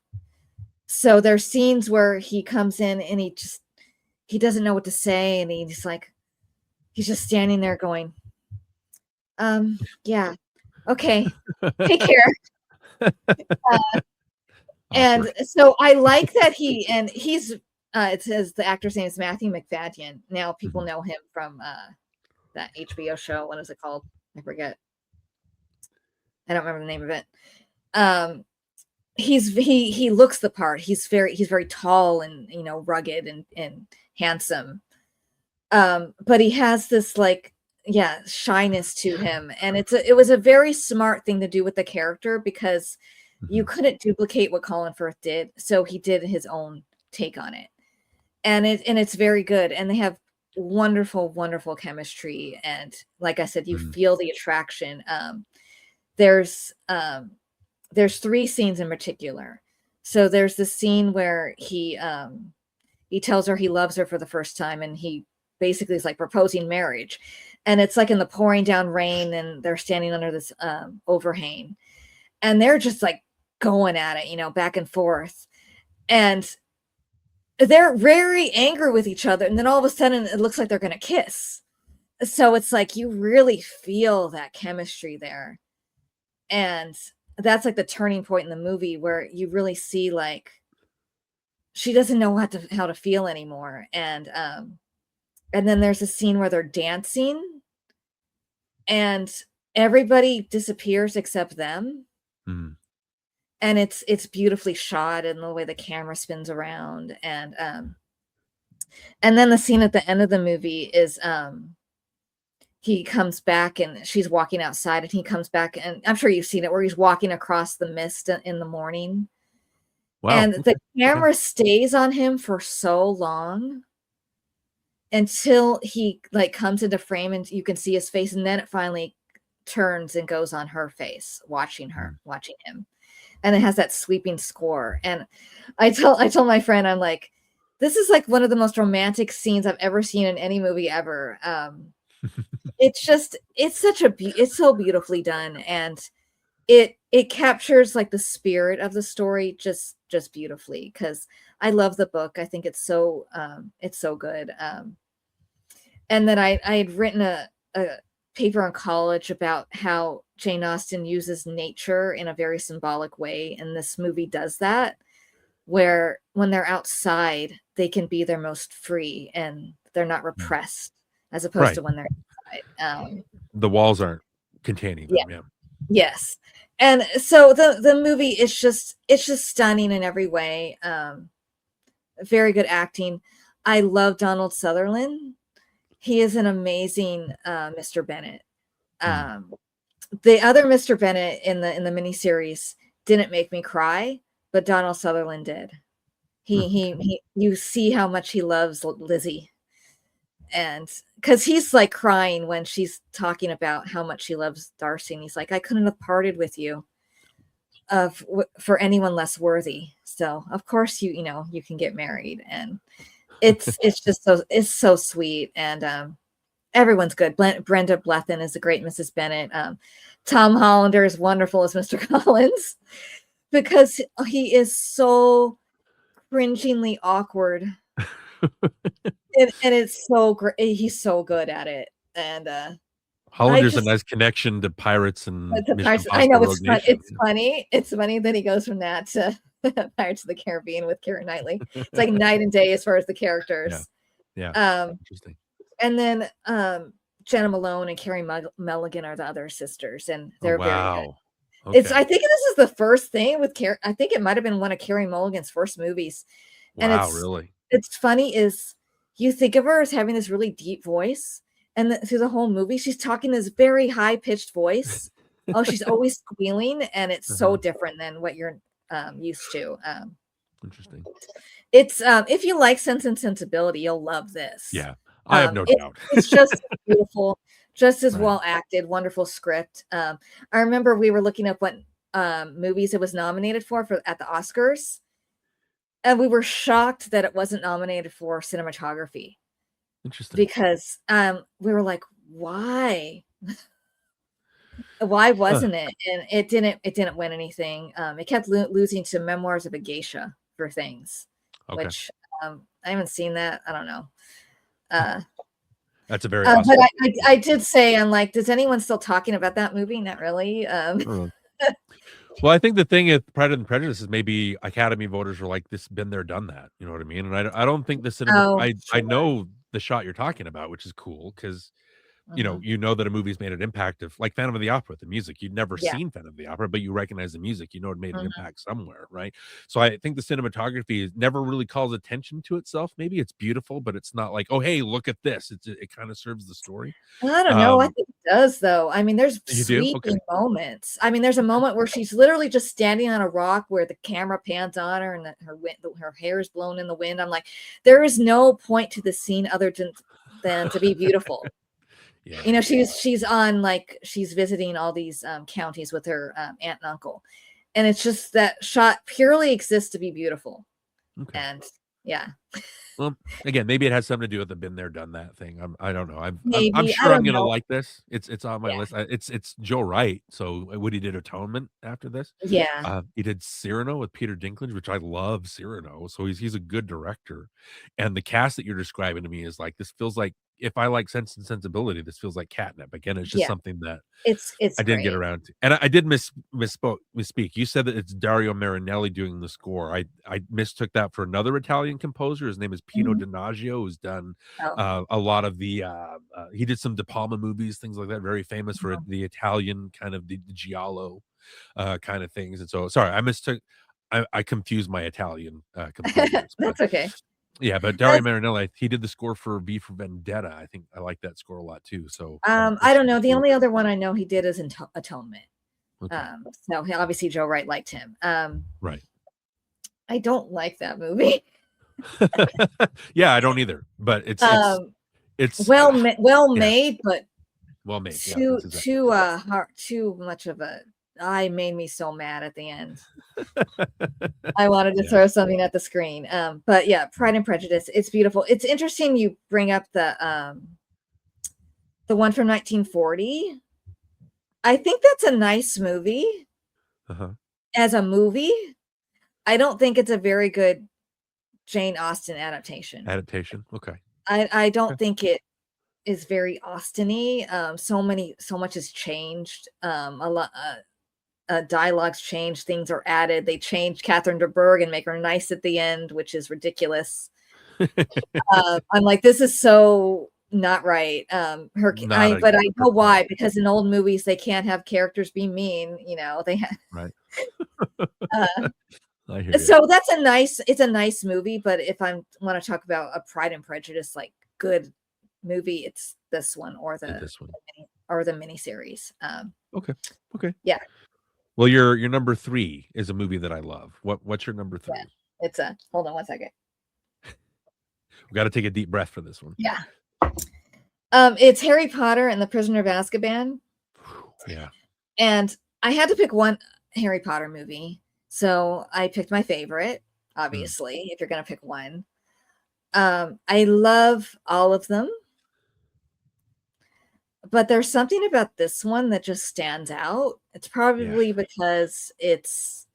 So there's scenes where he comes in and he doesn't know what to say, and he's just standing there going, yeah, okay, take care. And so I like that he's it says the actor's name is Matthew McFadden. Now people know him from that HBO show. What is it called? I forget. I don't remember the name of it. He looks the part. He's very tall and rugged and handsome. But he has this shyness to him, and it was a very smart thing to do with the character, because you couldn't duplicate what Colin Firth did, so he did his own take on it, and it's very good, and they have wonderful chemistry, and like I said, you feel the attraction. There's 3 scenes in particular. So there's the scene where he tells her he loves her for the first time, and he basically is like proposing marriage, and it's like in the pouring down rain, and they're standing under this overhang, and they're just like going at it, back and forth, and they're very angry with each other, and then all of a sudden it looks like they're gonna kiss. So it's like you really feel that chemistry there, and that's like the turning point in the movie, where you really see like she doesn't know how to feel anymore, and then there's a scene where they're dancing, and everybody disappears except them. And it's beautifully shot, and the way the camera spins around, and then the scene at the end of the movie is he comes back, and she's walking outside, and he comes back, and I'm sure you've seen it, where he's walking across the mist in the morning. Wow. And the camera stays on him for so long until he comes into frame, and you can see his face, and then it finally turns and goes on her face, watching him. And it has that sweeping score. And I told my friend, I'm like, this is like one of the most romantic scenes I've ever seen in any movie ever. It's so beautifully done, and it captures like the spirit of the story just beautifully, because I love the book. I think it's so good. And then I had written a paper in college about how Jane Austen uses nature in a very symbolic way, and this movie does that, where when they're outside they can be their most free, and they're not repressed, as opposed to when they're inside. The walls aren't containing them. Yeah. Yes. And so the movie is just stunning in every way. Very good acting. I love Donald Sutherland. He is an amazing Mr. Bennet. The other Mr. Bennet in the miniseries didn't make me cry, but Donald Sutherland did. He you see how much he loves Lizzie, and because he's like crying when she's talking about how much she loves Darcy, and he's like, I couldn't have parted with you for anyone less worthy. So of course you can get married, and it's just so sweet, and everyone's good. Brenda Blethyn is a great Mrs. Bennet. Tom Hollander is wonderful as Mr. Collins. because he is so cringingly awkward. And it's so great. He's so good at it. And Hollander's a nice connection to pirates and Mission I know Impossible Rogue Nation. It's funny. It's funny that he goes from that to Pirates of the Caribbean with Keira Knightley. It's like night and day as far as the characters. Yeah. Interesting. And then Jenna Malone and Carey Mulligan are the other sisters, and they're very good. Okay. I think this is the first thing with Carey. I think it might have been one of Carey Mulligan's first movies. And really? It's funny is you think of her as having this really deep voice, and through the whole movie, she's talking this very high-pitched voice. She's always squealing, and it's so different than what you're used to. Interesting. It's if you like Sense and Sensibility, you'll love this. Yeah, I have no doubt. It's just beautiful, just as well acted, wonderful script. I remember we were looking up what movies it was nominated for at the Oscars, and we were shocked that it wasn't nominated for cinematography. Interesting. Because we were like, why? Why wasn't it? And it didn't win anything. It kept losing to Memoirs of a Geisha for things, which I haven't seen that. I don't know. That's a very awesome but I did say, I'm like, does anyone still talking about that movie? Not really. Well, I think the thing with Pride and Prejudice is maybe Academy voters were like, this been there, done that. You know what I mean? And I don't think the cinema. I know the shot you're talking about, which is cool because you know that a movie's made an impact of like Phantom of the Opera, the music. You'd never seen Phantom of the Opera, but you recognize the music. You know it made an impact somewhere, right? So I think the cinematography never really calls attention to itself. Maybe it's beautiful, but it's not like, oh, hey, look at this. It kind of serves the story. I don't know. I think it does, though. I mean, there's sweeping moments. I mean, there's a moment where she's literally just standing on a rock where the camera pans on her and her hair is blown in the wind. I'm like, there is no point to the scene other than to be beautiful. Yeah. You know, she's on like she's visiting all these counties with her aunt and uncle, and it's just that shot purely exists to be beautiful. And well, again, maybe it has something to do with the been there, done that thing. I don't know. I'm sure I'm gonna like this. It's on my list. It's Joe Wright. So Woody did Atonement after this. Yeah. He did Cyrano with Peter Dinklage, which I love Cyrano. So he's a good director. And the cast that you're describing to me is like, this feels like, if I like Sense and Sensibility, this feels like catnip. Again, it's just something that it's I didn't get around to. And I did misspeak. You said that it's Dario Marinelli doing the score. I mistook that for another Italian composer. His name is Pino Donaggio, who's done a lot of the he did some De Palma movies, things like that, very famous for the Italian kind of the giallo kind of things. And so sorry, I mistook. I confused my Italian composers. That's okay. Yeah, but Dario Marinelli, he did the score for V for Vendetta. I think I like that score a lot too. So I don't know. The only other one I know he did is Atonement. Okay. So obviously Joe Wright liked him. Right. I don't like that movie. Yeah, I don't either. But it's well made, but well made. Too much of a. I made me so mad at the end. I wanted to throw something at the screen. But yeah, Pride and Prejudice. It's beautiful. It's interesting you bring up the one from 1940. I think that's a nice movie. As a movie, I don't think it's a very good Jane Austen adaptation. Okay. I don't think it is very Austen-y. So much has changed. A lot. Dialogues change, things are added. They changed Catherine de Bourgh and make her nice at the end, which is ridiculous. I'm like, this is so not right. But I know why, because in old movies they can't have characters be mean. You know, they have right. So it's a nice movie. But if I want to talk about a Pride and Prejudice like good movie, it's this one or the miniseries. Okay. Yeah. Well, your number 3 is a movie that I love. What's your number 3? Yeah. It's hold on one second. We got to take a deep breath for this one. Yeah. It's Harry Potter and the Prisoner of Azkaban. Yeah. And I had to pick one Harry Potter movie. So I picked my favorite, obviously, if you're going to pick one. I love all of them. But there's something about this one that just stands out. It's probably because it's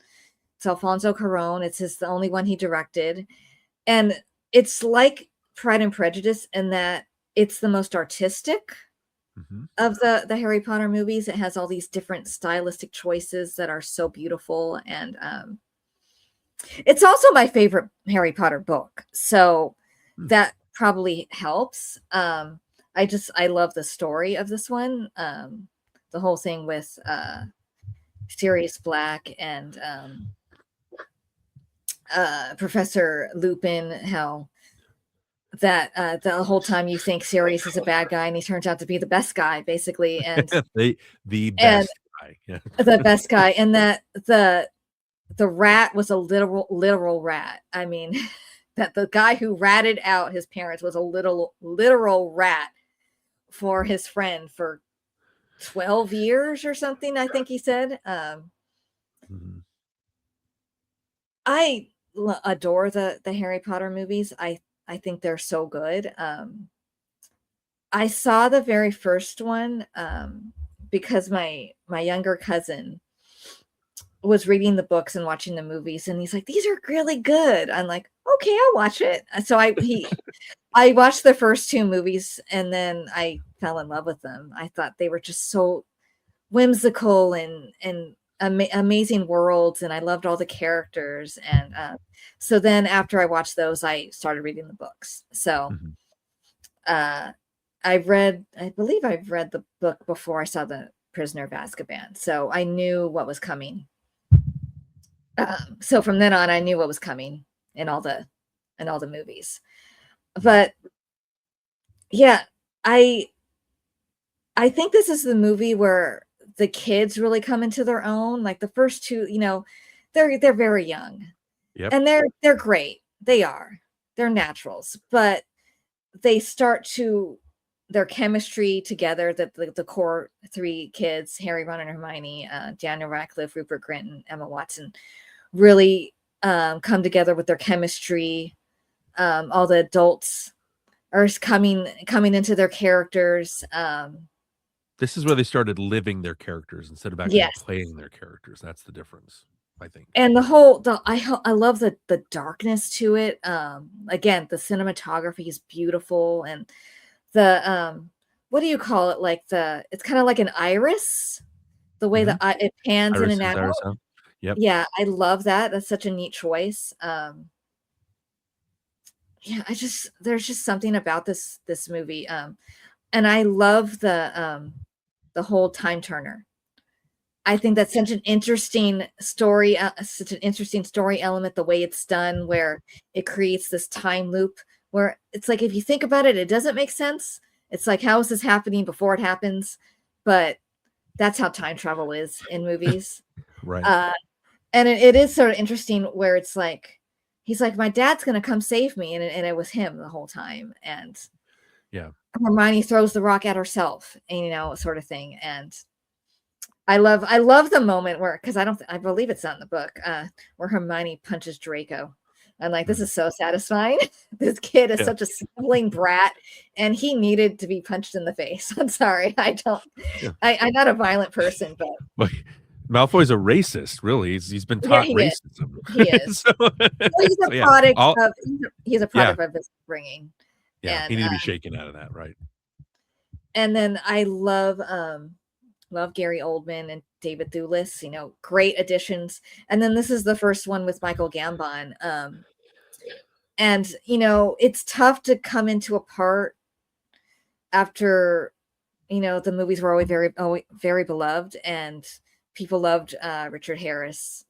It's Alfonso Cuarón. It's the only one he directed. And it's like Pride and Prejudice in that it's the most artistic of the Harry Potter movies. It has all these different stylistic choices that are so beautiful. And it's also my favorite Harry Potter book. So that probably helps. I love the story of this one. The whole thing with Sirius Black and Professor Lupin, how that the whole time you think Sirius is a bad guy and he turns out to be the best guy, basically, and the best guy. Yeah. the best guy, and that the rat was a literal rat. I mean, that the guy who ratted out his parents was a literal rat for his friend for 12 years or something, I think he said. I adore the Harry Potter movies. I think they're so good. I saw the very first one because my younger cousin was reading the books and watching the movies, and he's like, "These are really good." I'm like, "Okay, I'll watch it." So I watched the first two movies, and then I fell in love with them. I thought they were just so whimsical and amazing worlds, and I loved all the characters. And so then after I watched those, I started reading the books. So I believe I've read the book before I saw the Prisoner of Azkaban, so I knew what was coming. So from then on, I knew what was coming in all the movies. But yeah, I think this is the movie where the kids really come into their own. Like the first two, they're very young, and they're great. They are. They're naturals, but they start to their chemistry together. That the core three kids, Harry, Ron, and Hermione, Daniel Radcliffe, Rupert Grint, and Emma Watson, really come together with their chemistry. All the adults are coming into their characters. This is where they started living their characters instead of actually playing their characters. That's the difference, I think. And I love the darkness to it. Again, the cinematography is beautiful, and the what do you call it? Like it's kind of like an iris, the way that it pans Iris in and out. Yep. Yeah, I love that. That's such a neat choice. Yeah, there's just something about this movie. And I love the whole time turner. I think that's such an interesting story element, the way it's done, where it creates this time loop where it's like, if you think about it, it doesn't make sense. It's like, how is this happening before it happens? But that's how time travel is in movies. Right. And it is sort of interesting where it's like, he's like, my dad's going to come save me. And it was him the whole time. And Hermione throws the rock at herself, and, sort of thing. And I love the moment where, because I believe it's not in the book, where Hermione punches Draco. I'm like, this is so satisfying. This kid is such a sniveling brat, and he needed to be punched in the face. I'm sorry. I'm not a violent person, but Malfoy's a racist, really. He's been taught racism. He is. He's a product of his upbringing. Yeah, he needed to be shaken out of that, right? And then I love Gary Oldman and David Thewlis, great additions. And then this is the first one with Michael Gambon. And it's tough to come into a part after, the movies were always very beloved, and people loved Richard Harris.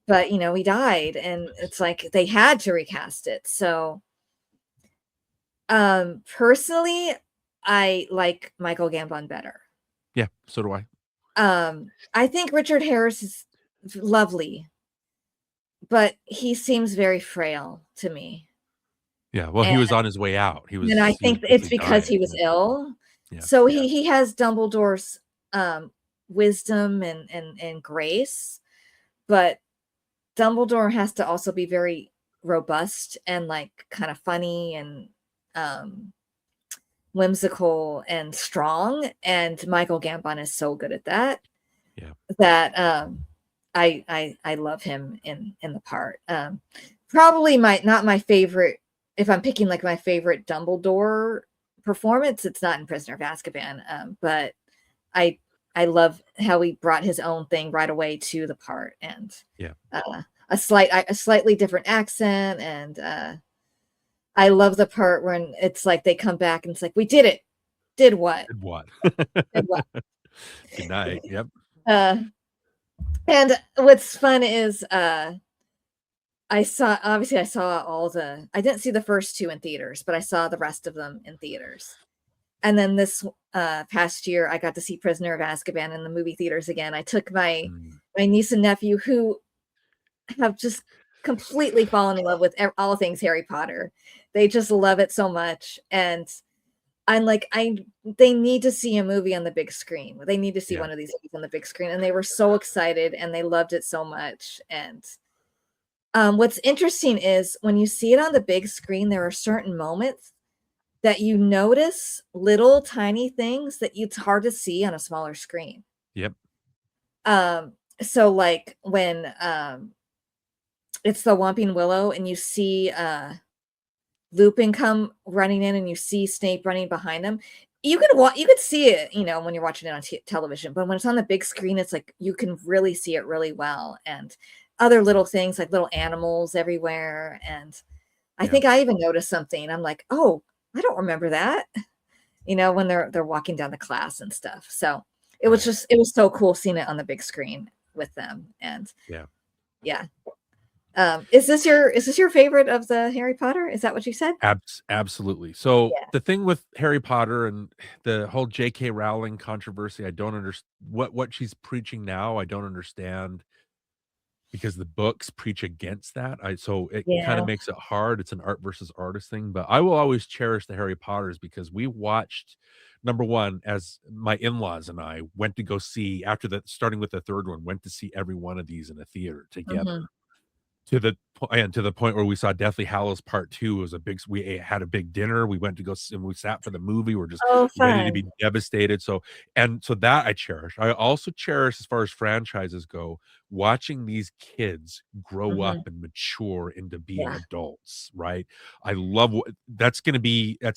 But, he died, and it's like they had to recast it. So personally, I like Michael Gambon better. Yeah, so do I. I think Richard Harris is lovely, but he seems very frail to me. Yeah, well, he was on his way out. And I think it's because he was ill. Yeah. So he has Dumbledore's wisdom and grace, but Dumbledore has to also be very robust and like kind of funny and whimsical and strong, and Michael Gambon is so good at that. Yeah. That I love him in the part. Probably not my favorite. If I'm picking like my favorite Dumbledore performance, it's not in Prisoner of Azkaban. But I I love how he brought his own thing right away to the part, and Yeah. a slightly different accent, and I love the part when it's like they come back and it's like, we did it. Did what? Did what? Did what? Good night. Yep. Uh, and what's fun is I saw I didn't see the first two in theaters, but I saw the rest of them in theaters. And then this past year, I got to see Prisoner of Azkaban in the movie theaters again. I took my Mm. niece and nephew who have just completely fallen in love with all things Harry Potter. They just love it so much, and I'm like, they need to see a movie on the big screen. They need to see Yeah. one of these movies on the big screen, and they were so excited and they loved it so much. And what's interesting is when you see it on the big screen, there are certain moments that you notice little tiny things that it's hard to see on a smaller screen. Yep. So like when it's the Whomping Willow and you see Lupin come running in and you see Snape running behind him. You could see it, when you're watching it on television, but when it's on the big screen, it's like you can really see it really well, and other little things like little animals everywhere. And I think I even noticed something. I'm like, oh, I don't remember that. When they're walking down the class and stuff. So it was so cool seeing it on the big screen with them. And yeah. Is this your favorite of the Harry Potter? Is that what you said? Absolutely. So the thing with Harry Potter and the whole J.K. Rowling controversy, I don't understand what she's preaching now. I don't understand, because the books preach against that. So it kind of makes it hard. It's an art versus artist thing, but I will always cherish the Harry Potters because we watched, number one, as my in-laws and I went to go see, after starting with the third one, went to see every one of these in a theater together. To the point where we saw Deathly Hallows Part 2. It was we had a big dinner. We went to go and we sat for the movie. We're just ready to be devastated. So that I cherish. I also cherish, as far as franchises go, watching these kids grow up and mature into being adults, right? I love that's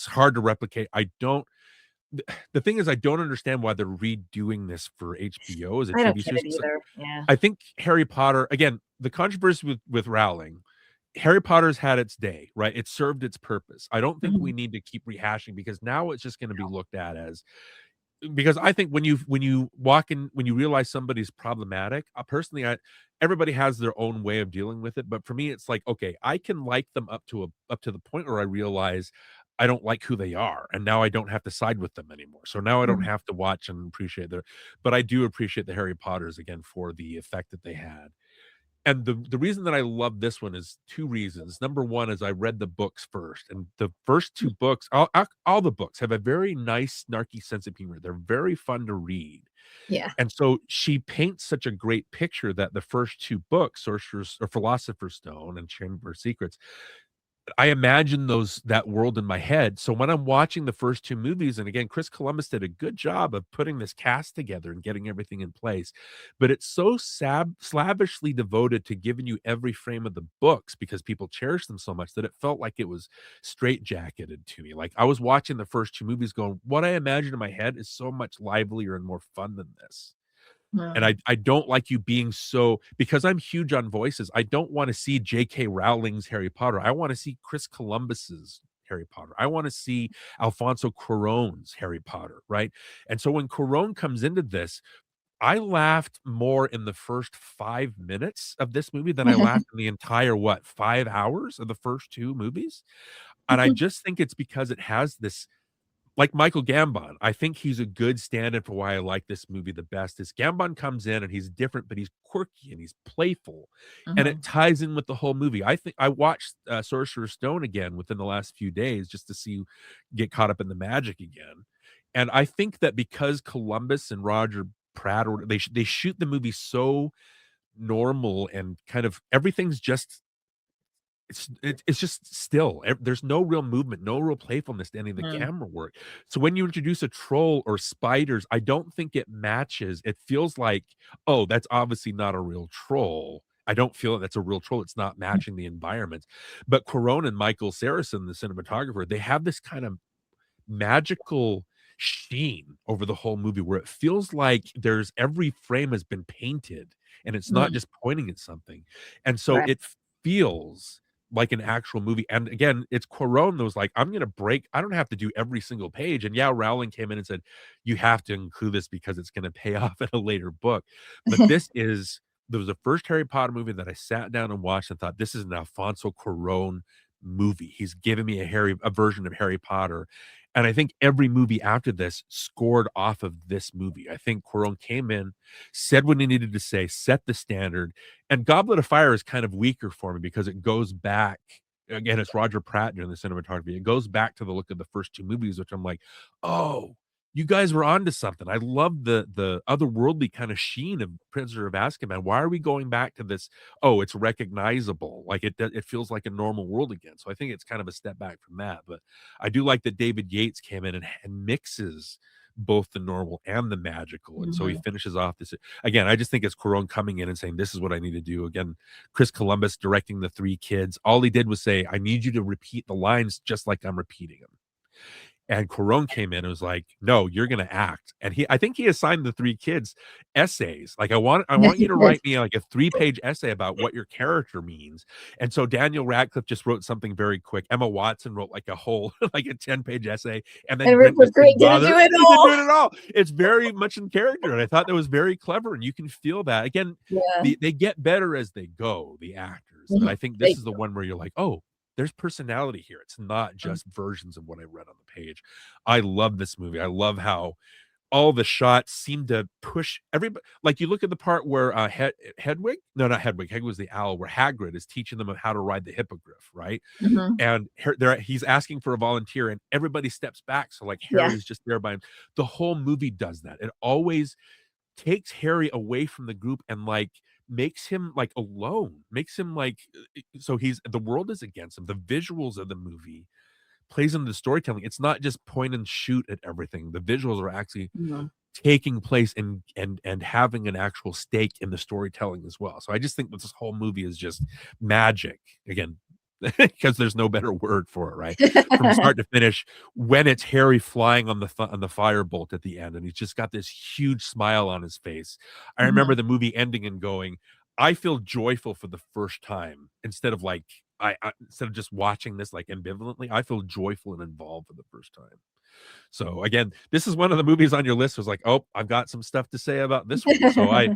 hard to replicate. The thing is, I don't understand why they're redoing this for HBO as a I don't TV get series. it either. Yeah. I think Harry Potter, again, the controversy with Rowling, Harry Potter's had its day, right? It served its purpose. I don't think we need to keep rehashing, because now it's just going to be looked at as, because I think when you walk in, when you realize somebody's problematic, personally, everybody has their own way of dealing with it. But for me, it's like, okay, I can like them up to the point where I realize I don't like who they are, and now I don't have to side with them anymore. So now I don't have to watch and appreciate but I do appreciate the Harry Potters again for the effect that they had. And the reason that I love this one is two reasons. Number one is I read the books first, and the first two books, all the books have a very nice, snarky sense of humor. They're very fun to read. Yeah. And so she paints such a great picture that the first two books, Sorcerer's or Philosopher's Stone and Chamber of Secrets, I imagine that world in my head. So when I'm watching the first two movies, and again, Chris Columbus did a good job of putting this cast together and getting everything in place, but it's so slavishly devoted to giving you every frame of the books because people cherish them so much that it felt like it was straitjacketed to me. Like I was watching the first two movies going, what I imagine in my head is so much livelier and more fun than this. And I don't like you being so, because I'm huge on voices, I don't wanna see J.K. Rowling's Harry Potter. I wanna see Chris Columbus's Harry Potter. I wanna see Alfonso Cuarón's Harry Potter, right? And so when Cuarón comes into this, I laughed more in the first 5 minutes of this movie than I laughed in the entire, 5 hours of the first two movies? And I just think it's because it has this, like Michael Gambon, I think he's a good stand-in for why I like this movie the best. Is Gambon comes in and he's different, but he's quirky and he's playful, and it ties in with the whole movie. I think I watched Sorcerer's Stone again within the last few days just to get caught up in the magic again, and I think that because Columbus and Roger Pratt, or they shoot the movie so normal and kind of everything's just it's just still. There's no real movement, no real playfulness to any of the Mm, camera work. So when you introduce a troll or spiders, I don't think it matches. It feels like, oh, that's obviously not a real troll. I don't feel that that's a real troll. It's not matching the environment. But Cuarón and Michael Saracen, the cinematographer, they have this kind of magical sheen over the whole movie where it feels like there's every frame has been painted and it's not mm, just pointing at something. And so right. it feels like an actual movie. And again, it's Cuarón that was like, I'm going to break, I don't have to do every single page. And yeah, Rowling came in and said, you have to include this because it's going to pay off in a later book. But there was the first Harry Potter movie that I sat down and watched and thought, this is an Alfonso Cuarón movie. He's giving me a version of Harry Potter. And I think every movie after this scored off of this movie. I think Cuarón came in, said what he needed to say, set the standard. And Goblet of Fire is kind of weaker for me because it goes back. Again, it's Roger Pratt doing the cinematography. It goes back to the look of the first two movies, which I'm like, oh, you guys were onto something. I love the otherworldly kind of sheen of Prisoner of Azkaban. Why are we going back to this? Oh, it's recognizable. Like it feels like a normal world again. So I think it's kind of a step back from that. But I do like that David Yates came in and mixes both the normal and the magical. And so he Mhm. finishes off this. Again, I just think it's Cuarón coming in and saying, this is what I need to do. Again, Chris Columbus directing the three kids. All he did was say, I need you to repeat the lines just like I'm repeating them. And Cuarón came in and was like, "No, you're gonna act." And I think he assigned the three kids essays. Like, I want you to write me like a 3-page essay about what your character means. And so Daniel Radcliffe just wrote something very quick. Emma Watson wrote like a whole like a 10-page essay, and then And Brent Rupert just Grint didn't didn't bother. do it He didn't do all. it at all. It's very much in character, and I thought that was very clever. And you can feel that again. Yeah. They get better as they go, the actors, but I Mhm. think They this is the one where you're like, oh. There's personality here. It's not do. just versions of what I read on the page. I love this movie. I love how all the shots seem to push everybody. Like you look at the part where Hedwig, no, not Hedwig. Hedwig was the owl. Where Hagrid is teaching them how to ride the hippogriff, right? Mhm. And he's asking for a volunteer, and everybody steps back. So like Yeah. Harry's just there by him. The whole movie does that. It always takes Harry away from the group and like makes him like alone. Makes him like so he's the world is against him. The visuals of the movie plays into the storytelling. It's not just point and shoot at everything. The visuals are actually Mhm. taking place and having an actual stake in the storytelling as well. So I just think that this whole movie is just magic. Again, because there's no better word for it, right? From start to finish, when it's Harry flying on the firebolt at the end, and he's just got this huge smile on his face. I remember Mhm. the movie ending and going, I feel joyful for the first time instead of like instead of just watching this like ambivalently. I feel joyful and involved for the first time. So again, this is one of the movies on your list. Was like, oh, I've got some stuff to say about this one. So I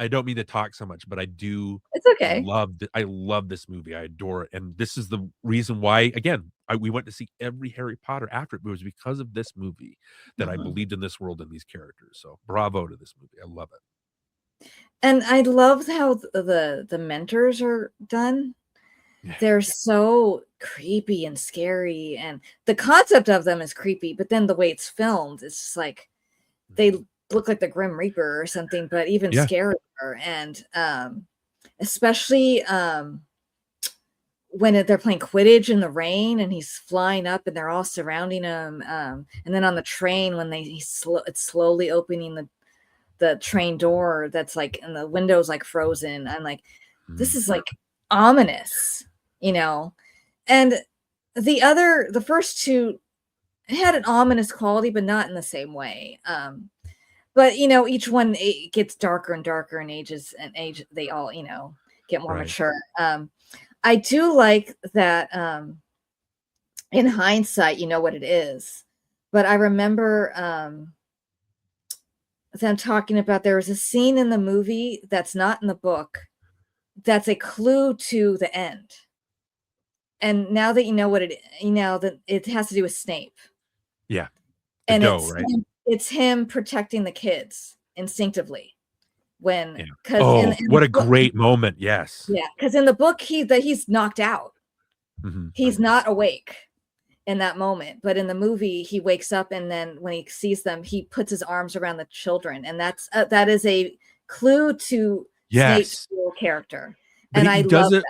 don't mean to talk so much, but I do It's okay. I love this movie. I adore it. And this is the reason why, again, we went to see every Harry Potter after it. It was because of this movie that I Mhm. believed in this world and these characters. So bravo to this movie. I love it. And I love how the mentors are done. Yeah. They're so creepy and scary, and the concept of them is creepy, but then the way it's filmed, it's just like they look like the Grim Reaper or something, but even Yeah. scarier. And especially when they're playing Quidditch in the rain and he's flying up and they're all surrounding him. And then on the train when it's slowly opening the train door that's like and the window's like frozen. I'm like, this Mhm. is like ominous, you know. And the first two had an ominous quality, but not in the same way. But each one it gets darker and darker and age they all, get more Right. mature. I do like that in hindsight, you know what it is. But I remember them talking about there was a scene in the movie that's not in the book that's a clue to the end. And now that you know what that it has to do with Snape. Yeah. The And dough, right? it's him protecting the kids instinctively when Yeah. because Oh, in the what a book, great moment. Yes. yeah, because in the book he's knocked out. Mhm. He's not awake in that moment, but in the movie he wakes up and then when he sees them he puts his arms around the children, and that is a clue to Snape's Yes. real character, But And I love that.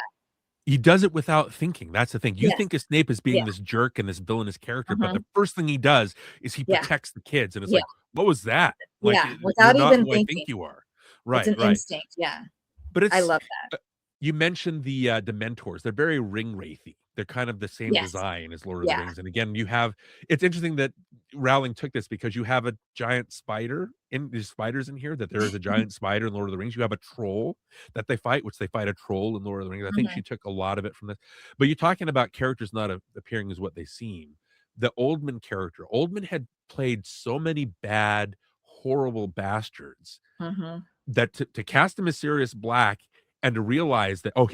he does it without thinking. That's the thing. You Yes. think of Snape as being Yeah. this jerk and this villainous character, but Mhm. the first thing he does is he Yeah. protects the kids, and it's Yeah. like, "What was that? Like, Yeah. you're Without not even who I thinking. think you are." It's Right, an right. instinct. Yeah. But I it's love that. you mentioned the Dementors. They're very ring wraithy. They're kind of the same Yes. design as Lord of the Yeah. Rings, and again, you have it's interesting that Rowling took this because you have a giant spider in there's spiders in here, that there is a giant spider in Lord of the Rings. You have a troll that they fight, which they fight a troll in Lord of the Rings. I think she Mhm. took a lot of it from this. But you're talking about characters not appearing as what they seem. The Oldman character, Oldman had played so many bad, horrible bastards Mhm. that to cast him as Sirius Black and to realize that, oh,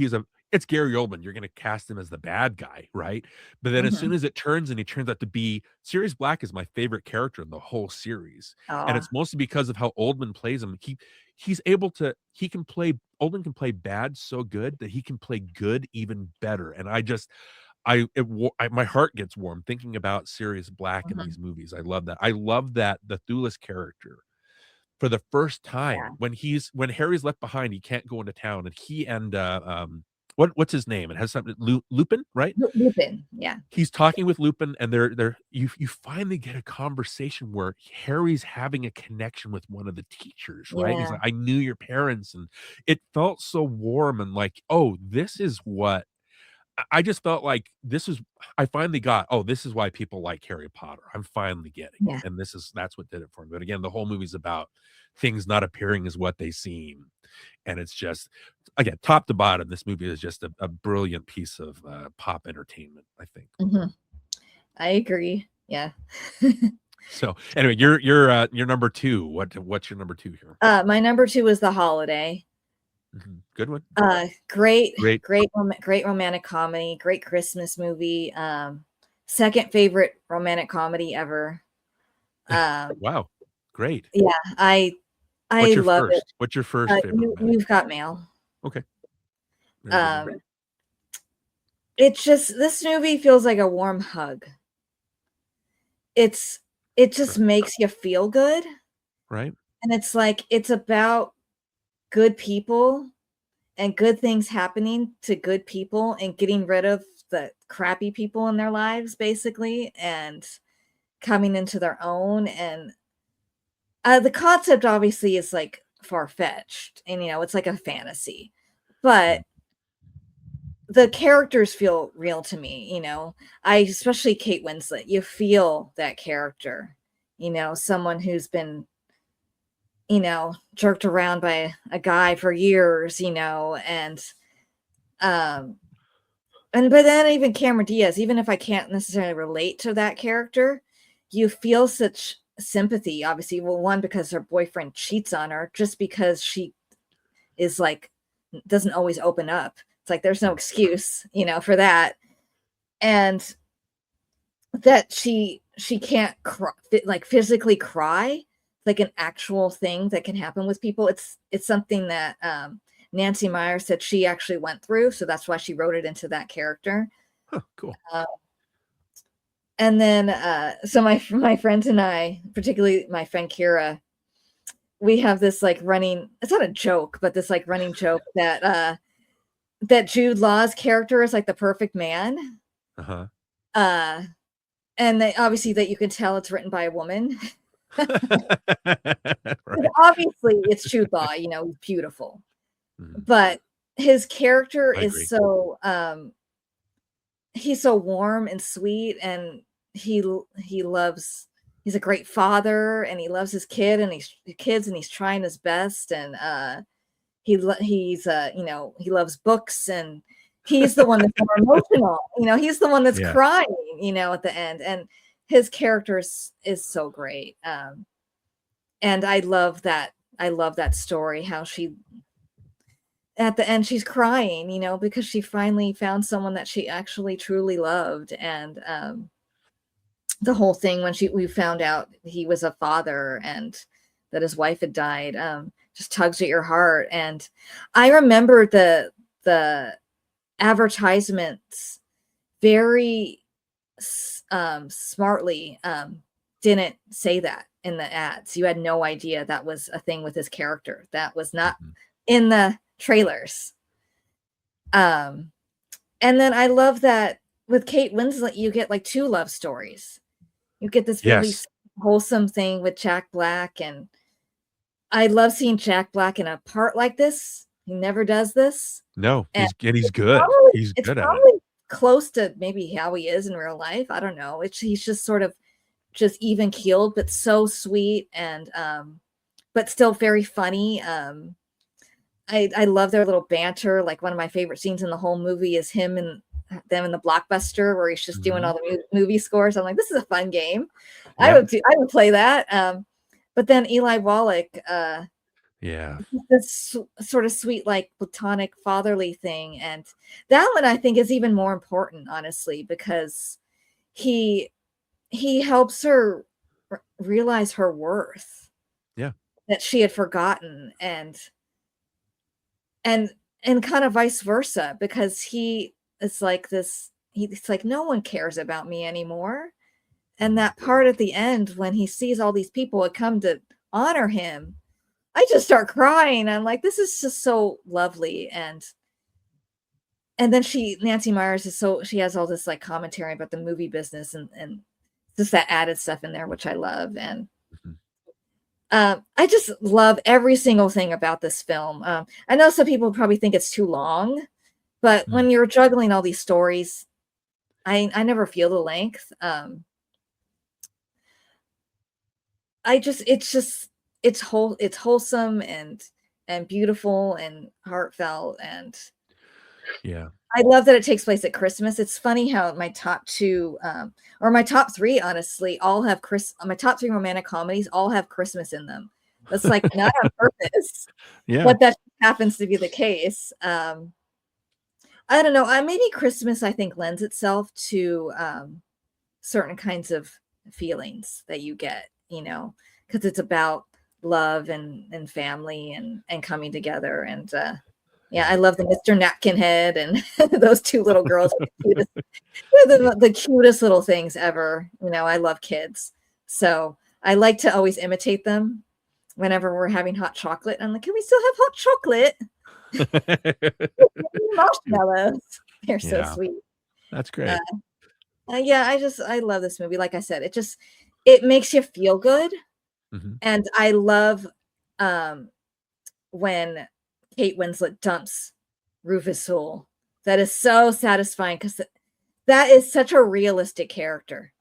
it's Gary Oldman, you're gonna cast him as the bad guy, right? But then as soon Mhm. as it turns and he turns out to be Sirius Black is my favorite character in the whole series, and Oh. it's mostly because of how Oldman plays him. He's able to he can play Oldman can play bad so good that he can play good even better, and I just my heart gets warm thinking about Sirius Black in Mhm. these movies. I love that. I love that the Thulis character for the first Yeah. time when Harry's left behind, he can't go into town, and he and what's his name? It has something Lupin, right? Lupin. Yeah. He's talking with Lupin, and you finally get a conversation where Harry's having a connection with one of the teachers, right? And he's Yeah. like, I knew your parents, and it felt so warm and like, oh, this is what I just felt like I finally got, oh, this is why people like Harry Potter. I'm finally getting it. Yeah. And that's what did it for me. But again, the whole movie's about things not appearing as what they seem. And it's just, again, top to bottom, this movie is just a brilliant piece of pop entertainment, I think. Mhm. I agree. Yeah. So anyway, you're number two. What's your number two here? My number 2 is The Holiday. Good one. Great, Great. great romantic comedy, great Christmas movie. Second favorite romantic comedy ever. Wow. Great. Yeah, I love it. What's your first favorite romantic? You've Got Mail. Okay. Very good. Um, it's just this movie feels like a warm hug. It just Sure. makes you feel good, Right. and it's like it's about good people and good things happening to good people and getting rid of the crappy people in their lives basically and coming into their own. And the concept obviously is like far-fetched and it's like a fantasy, but the characters feel real to me. I especially Kate Winslet, you feel that character, someone who's been jerked around by a guy for years, um but then even Cameron Diaz, even if I can't necessarily relate to that character, you feel such sympathy, obviously. Well, one, because her boyfriend cheats on her, just because she is like doesn't always open up. It's like there's no excuse, for that. And that she can't like physically cry, like an actual thing that can happen with people. It's something that Nancy Meyer said she actually went through, so that's why she wrote it into that character. Huh, cool. And then so my friends and I, particularly my friend Kira, we have this like running, it's not a joke, but this like running joke that Jude Law's character is like the perfect man. Uh-huh. And they obviously that you can tell it's written by a woman. Right. Obviously it's Jude Law, beautiful. But his character is so he's so warm and sweet, and he's a great father, and he loves his kids, and he's trying his best, and he loves books, and he's the one that's more emotional. He's the one that's crying, at the end, and his character is so great. And I love that story, how she at the end she's crying, because she finally found someone that she actually truly loved. And the whole thing when we found out he was a father and that his wife had died, just tugs at your heart. And I remember the advertisements very smartly didn't say that in the ads. You had no idea that was a thing with his character. That was not in the trailers. Um, and then I love that with Kate Winslet, you get like 2 love stories. You get this really Yes. wholesome thing with Jack Black, and I love seeing Jack Black in a part like this. He never does this, No, and he's good. He's it's good at it. probably close to maybe how he is in real life. I don't know. He's just sort of just even keeled, but so sweet and but still very funny. I love their little banter. Like one of my favorite scenes in the whole movie is him and them in the Blockbuster where he's just doing all the movie scores. I'm like, this is a fun game. Yeah. I would play that. But then Eli Wallach, Yeah. this sort of sweet, like platonic fatherly thing. And that one I think is even more important, honestly, because he helps her realize her worth Yeah. that she had forgotten and and kind of vice versa because he is like this he's like no one cares about me anymore. And that part at the end when he sees all these people that come to honor him, I just start crying. I'm like, this is just so lovely. And then Nancy Myers is she has all this like commentary about the movie business and just that added stuff in there, which I love. And I just love every single thing about this film. I know some people probably think it's too long, but when you're juggling all these stories, I never feel the length. It's wholesome and beautiful and heartfelt, and Yeah. I love that it takes place at Christmas. It's funny how my top 2 or my top 3 honestly all have my top 3 romantic comedies all have Christmas in them. That's like not on purpose, Yeah. but that happens to be the case. I don't know. Maybe Christmas I think lends itself to certain kinds of feelings that you get, because it's about love and family and coming together. And yeah, I love the Mr. Napkin Head and those 2 little girls. The cutest little things ever. I love kids. So I like to always imitate them whenever we're having hot chocolate. I'm like, can we still have hot chocolate? Marshmallows. They're so sweet. That's great. Yeah, I love this movie. Like I said, it makes you feel good. And I love when Kate Winslet dumps Rufus Sewell. That is so satisfying because that is such a realistic character,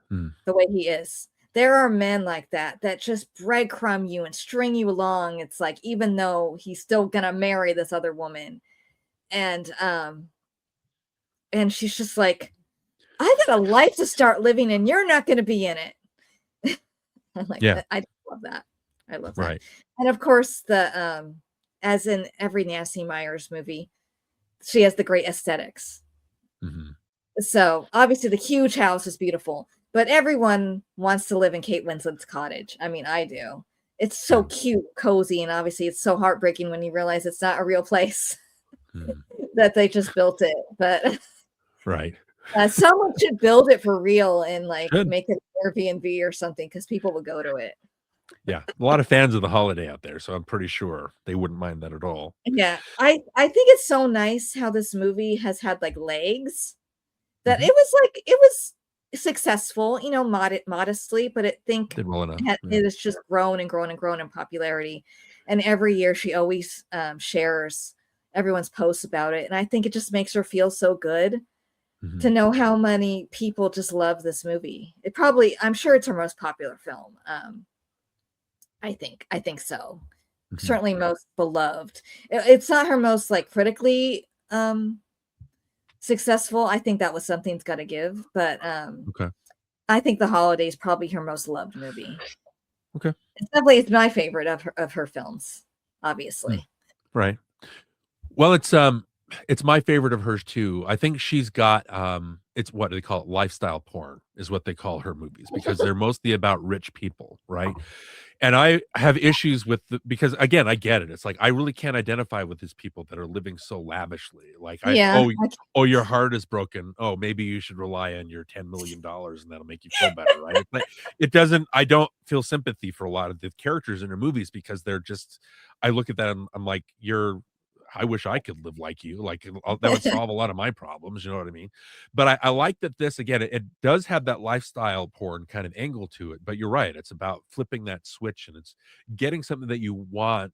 the way he is. There are men like that just breadcrumb you and string you along. It's like, even though he's still gonna marry this other woman. And she's just like, I got a life to start living and you're not gonna be in it. I'm like, Yeah. I love that. I love that. Right. And of course, as in every Nancy Myers movie, she has the great aesthetics. So obviously the huge house is beautiful, but everyone wants to live in Kate Winslet's cottage. I mean, I do. It's so cute, cozy, and obviously it's so heartbreaking when you realize it's not a real place that they just built it. But right. Someone should build it for real and like Should. make it an Airbnb or something because people would go to it. Yeah, a lot of fans of the holiday out there, so I'm pretty sure they wouldn't mind that at all. Yeah, I think it's so nice how this movie has had like legs. That it was successful, modestly, but I think Did well enough. it has just grown and grown and grown in popularity. And every year she always shares everyone's posts about it, and I think it just makes her feel so good to know how many people just love this movie. I'm sure it's her most popular film. I think so. Certainly most beloved. It's not her most like critically successful. I think that was something's got to give, but Okay. I think The Holiday is probably her most loved movie. Okay. It's my favorite of her films, obviously. Right. Well, it's my favorite of hers too. I think she's got it's what they call it, lifestyle porn is what they call her movies because they're mostly about rich people, right? And I have issues with because again, I get it. It's like I really can't identify with these people that are living so lavishly. Like oh, your heart is broken. Oh, maybe you should rely on your $10 million and that'll make you feel better, right? But I don't feel sympathy for a lot of the characters in her movies because they're just I look at that and I'm like, I wish I could live like you. Like that would solve a lot of my problems. You know what I mean? But I like that this again. It does have that lifestyle porn kind of angle to it. But you're right. It's about flipping that switch, and it's getting something that you want.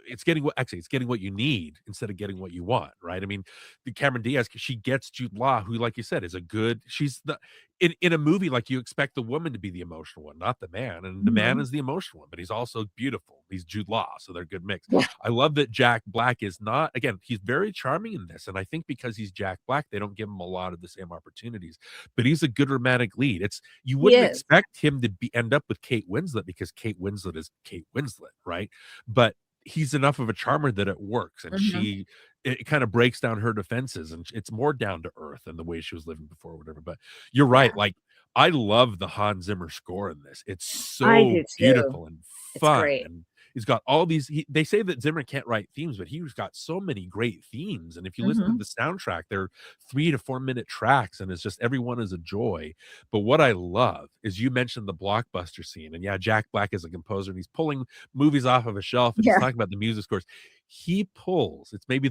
It's getting what you need instead of getting what you want, right? I mean, the Cameron Diaz, she gets Jude Law, who, like you said, is a good. She's the in a movie, like, you expect the woman to be the emotional one, not the man, and the man Mhm. is the emotional one, but he's also beautiful. He's Jude Law, so they're a good mix. Yeah. I love that Jack Black is not, again, he's very charming in this, and I think because he's Jack Black, they don't give him a lot of the same opportunities, but he's a good romantic lead. It's you He wouldn't is. expect him to end up with Kate Winslet because Kate Winslet is Kate Winslet, right? But he's enough of a charmer that it works, and Mhm. it kind of breaks down her defenses, and it's more down to earth than the way she was living before, whatever. But you're Yeah. right, like, I love the Hans Zimmer score in this. It's I so do too. beautiful and It's fun, great. and he's got all these they say that Zimmer can't write themes, but he's got so many great themes, and if you listen to Mhm. the soundtrack, they're 3 to 4 minute tracks, and it's just every one is a joy. But what I love is you mentioned the blockbuster scene, and yeah, Jack Black is a composer, and he's pulling movies off of a shelf, and he's Yeah. talking about the music scores. He pulls, it's maybe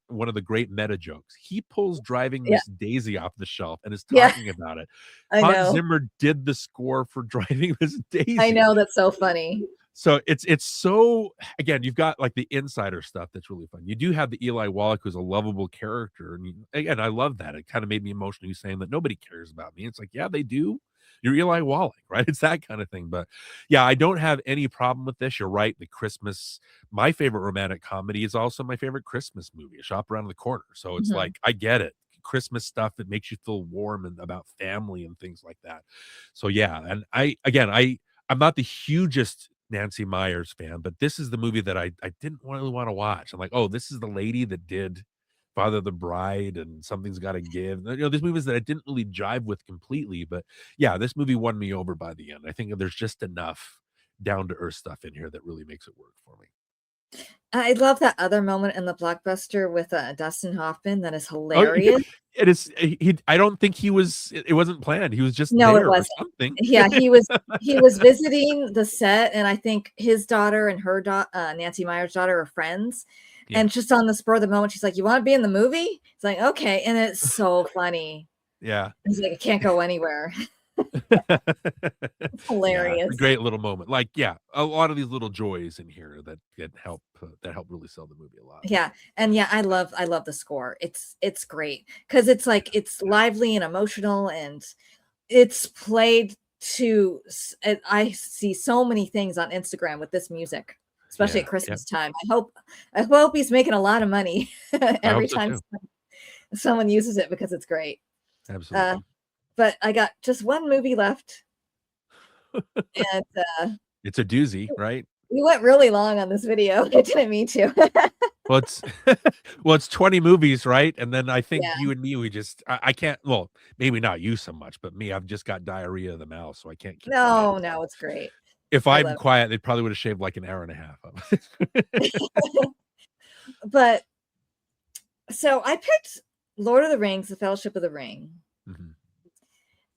one of the great meta jokes. He pulls Driving Yeah. Miss Daisy off the shelf and is Yeah. talking about it. I Hans know. Zimmer did the score for Driving Miss I Daisy. know, that's so funny. So it's so, again, you've got like the insider stuff that's really fun. You do have the Eli Wallach, who's a lovable character, and again, I love that. It kind of made me emotional. You saying that nobody cares about me. It's like, yeah, they do. You're Eli Wallach, right? It's that kind of thing. But yeah, I don't have any problem with this. You're right. The Christmas, my favorite romantic comedy is also my favorite Christmas movie, A Shop Around the Corner. So it's Mhm. like, I get it. Christmas stuff that makes you feel warm and about family and things like that. So yeah, and I'm not the hugest Nancy Meyers fan, but this is the movie that I didn't really wanna watch. I'm like, "Oh, this is the lady that did Father of the Bride and Something's Gotta Give." You know, there's movies that I didn't really jive with completely, but yeah, this movie won me over by the end. I think there's just enough down to earth stuff in here that really makes it work for me. I love that other moment in the blockbuster with, Dustin Hoffman that is Oh, hilarious. it is I don't think it wasn't planned. He was just No, it there or wasn't. something. Yeah, he was visiting the set, and I think his daughter and Nancy Meyers' daughter are friends, Yeah, and just on the spur of the moment, she's like, "You wanna be in the movie?" It's like, "Okay," and it's so funny. yeah. He's like, "I can't go anywhere." It's Yeah, it's a hilarious. great little moment. Like, yeah, a lot of these little joys in here that help really sell the movie a lot. Yeah, and yeah, I love the score. It's great because it's like it's lively and emotional, and it's played to I see so many things on Instagram with this music, especially Yeah, at yeah, Christmas time. I hope he's making a lot of money I hope every so time too. someone uses it because it's great. Uh, Absolutely. but I got just one movie left, and It's a doozy, right? we went really long on this video. I didn't mean to. Well, it's well, it's 20 movies, right? And then I think Yeah. you and me, we just I can't, well, maybe not you so much, but me, I've just got diarrhea of the mouth, so I can't keep quiet. No, So no, it's great. if I I'm love quiet, they probably would have shaved like an hour and a half of it. it. But so I picked Lord of the Rings, The Fellowship of the Ring, Mhm.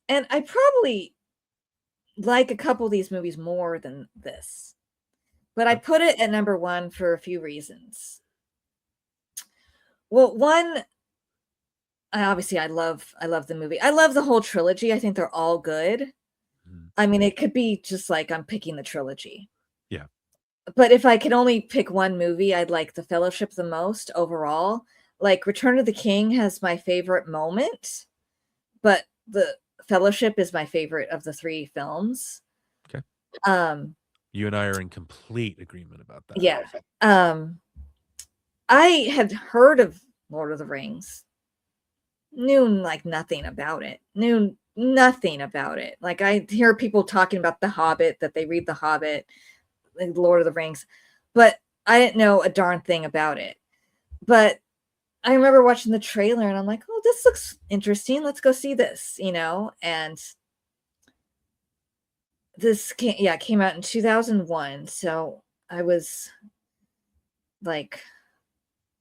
and I probably like a couple of these movies more than this, but I Okay. put it at number 1 for a few reasons. Well, one, I love the movie. I love the whole trilogy. I think they're all good. Mhm. I mean, it could be just like I'm picking the trilogy. Yeah. But if I could only pick one movie, I'd like The Fellowship the most overall. Like Return of the King has my favorite moment, but The Fellowship is my favorite of the 3 films. Okay. Um, You and I are in complete agreement about that. yeah. Um, I had heard of Lord of the Rings, knew like nothing about it. Knew nothing about it. Like I hear people talking about The Hobbit, that they read The Hobbit, like Lord of the Rings, but I didn't know a darn thing about it. But I remember watching the trailer and I'm like, "Oh, this looks interesting. Let's go see this," And came out in 2001. So I was like,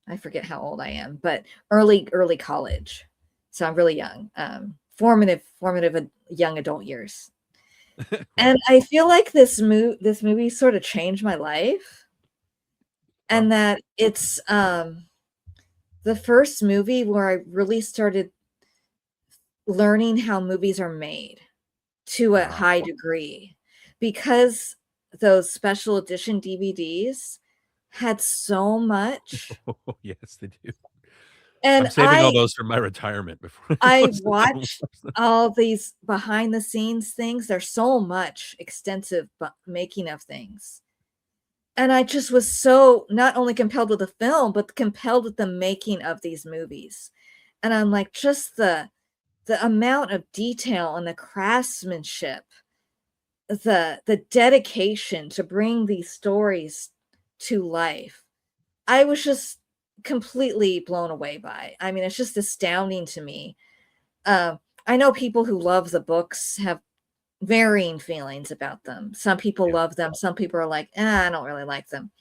I forget how old I am, but early college. So I'm really young. Formative young adult years. Right. And I feel like this movie sort of changed my life. and that it's the first movie where I really started learning how movies are made to a high degree, because those special edition DVDs had so much. Oh, yes, they do. I'm And saving all those for my retirement before I goes to watched all these behind the scenes things. There's so much extensive making of things. And I just was so not only compelled with the film, but compelled with the making of these movies. And I'm like, just the amount of detail and the craftsmanship, the dedication to bring these stories to life. I was just completely blown away by. I mean, it's just astounding to me. I know people who love the books have varying feelings about them. Some people love them. Some people are like, I don't really like them.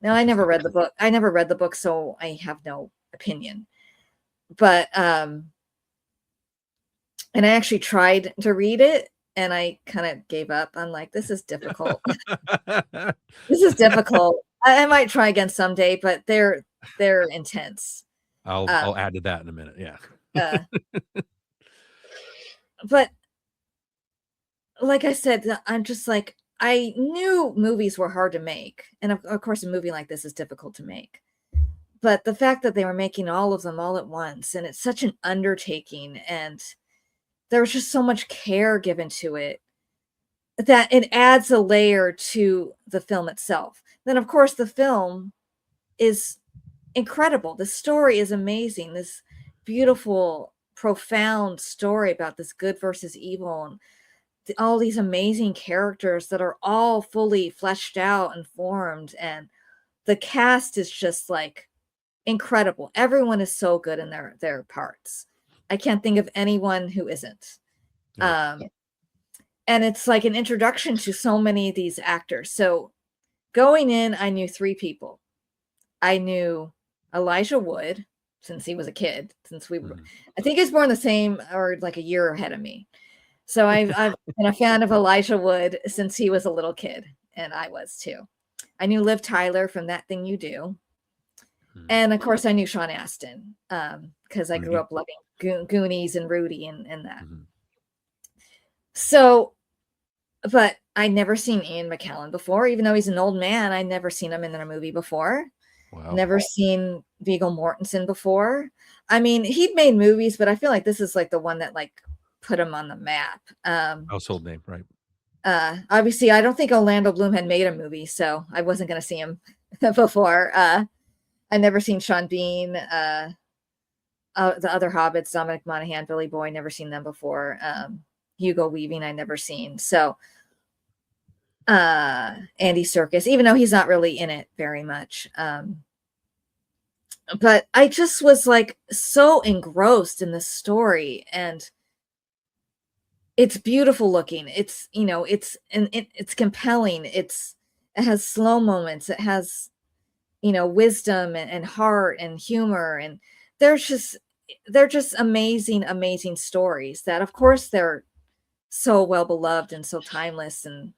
Now, I never read the book. I never read the book, so I have no opinion. But and I actually tried to read it, and I kind of gave up. I'm like, this is difficult. This is difficult. I might try again someday, but they're intense. I'll add to that in a minute. Yeah. But like I said, I'm just like, I knew movies were hard to make. And of course, a movie like this is difficult to make. But the fact that they were making all of them all at once, and it's such an undertaking, and there was just so much care given to it, that it adds a layer to the film itself. Then, of course, the film is incredible. The story is amazing. This beautiful, profound story about this good versus evil, and all these amazing characters that are all fully fleshed out and formed. And the cast is just like incredible. Everyone is so good in their parts. I can't think of anyone who isn't. And it's like an introduction to so many of these actors. So going in, I knew 3 people. I knew Elijah Wood, since he was a kid, since we were, I think he's born the same or like a year ahead of me. So I've been a fan of Elijah Wood since he was a little kid, and I was too. I knew Liv Tyler from That Thing You Do. And of course I knew Sean Astin, because I grew up loving Goonies and Rudy and that. So, but I'd never seen Ian McKellen before, even though he's an old man. I'd never seen him in a movie before. Wow. Never seen Viggo Mortensen before. I mean, he'd made movies, but I feel like this is like the one that like put him on the map. Household name, right? Obviously, I don't think Orlando Bloom had made a movie, so I wasn't going to see him before. I never seen Sean Bean, the other Hobbits, Dominic Monaghan, Billy Boy, never seen them before. Hugo Weaving, I never seen. So Andy Serkis, even though he's not really in it very much. But I just was like so engrossed in the story, and it's beautiful looking. It's, you know, it's compelling. It has slow moments. It has, you know, wisdom and heart and humor, and they're just amazing, amazing stories that, of course, they're so well beloved and so timeless. And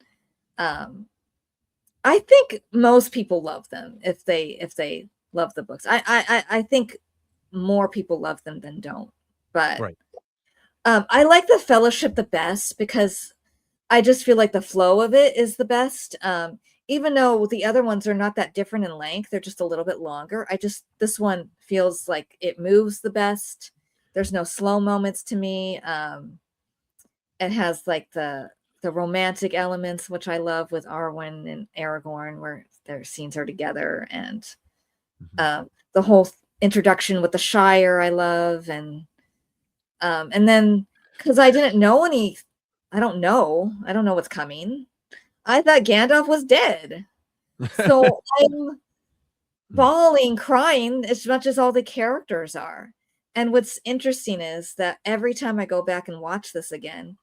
I think most people love them if they love the books. I think more people love them than don't. But right. I like the Fellowship the best because I just feel like the flow of it is the best. Even though the other ones are not that different in length, they're just a little bit longer. This one feels like it moves the best. There's no slow moments to me. It has like the romantic elements, which I love with Arwen and Aragorn, where their scenes are together, and the whole introduction with the Shire I love, and then because I didn't know I don't know what's coming. I thought Gandalf was dead. So I'm bawling, crying as much as all the characters are. And what's interesting is that every time I go back and watch this again,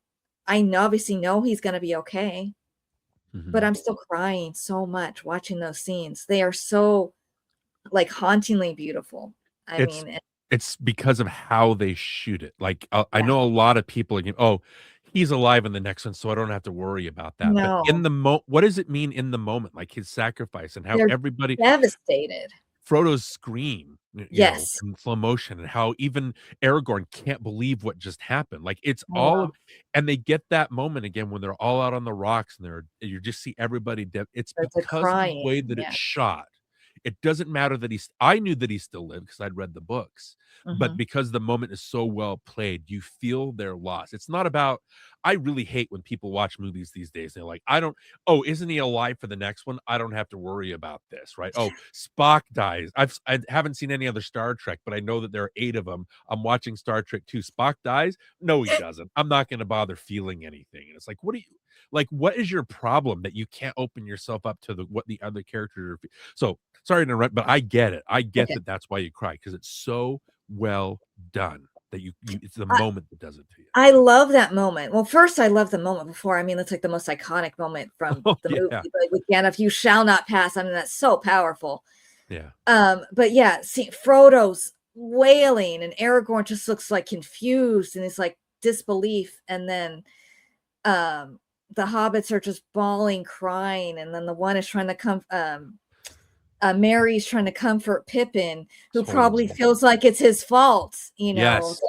I obviously know he's going to be okay. But I'm still crying so much watching those scenes. They are so like hauntingly beautiful. I mean, it's because of how they shoot it. Like I know a lot of people are, he's alive in the next one, so I don't have to worry about that. But in No, the what does it mean in the moment? Like his sacrifice and how they're everybody devastated. Frodo's scream, Yes. in slow motion, and how even Aragorn can't believe what just happened. Like it's I all of, know. and they get that moment again when they're all out on the rocks and you just see everybody dead. It's They're because of the crying. way that it's Yeah. shot. It doesn't matter that I knew that he still lived because I'd read the books, but Mhm. because the moment is so well played, you feel their loss. It's not about, I really hate when people watch movies these days. They're like, I don't, oh, isn't he alive for the next one? I don't have to worry about this, right? Oh, Spock dies. I haven't seen any other Star Trek, but I know that there are 8 of them. I'm watching Star Trek 2. Spock dies? No, he doesn't. I'm not going to bother feeling anything. And it's like, what do you, like, what is your problem that you can't open yourself up to what the other characters are? So sorry to interrupt, but I get it. I get Okay. that that's why you cry, because it's so well done that you it's the I moment that does it to you. I love that moment. Well, first, I love the moment before. I mean, that's like the most iconic moment from Oh the movie, yeah. like with Gandalf, "You shall not pass." I mean, that's so powerful. Yeah. But yeah, see Frodo's wailing and Aragorn just looks like confused and it's like disbelief. And then the hobbits are just bawling, crying, and then the one is trying to come Mary's trying to comfort Pippin, who probably Totally. feels like it's his fault, Yes.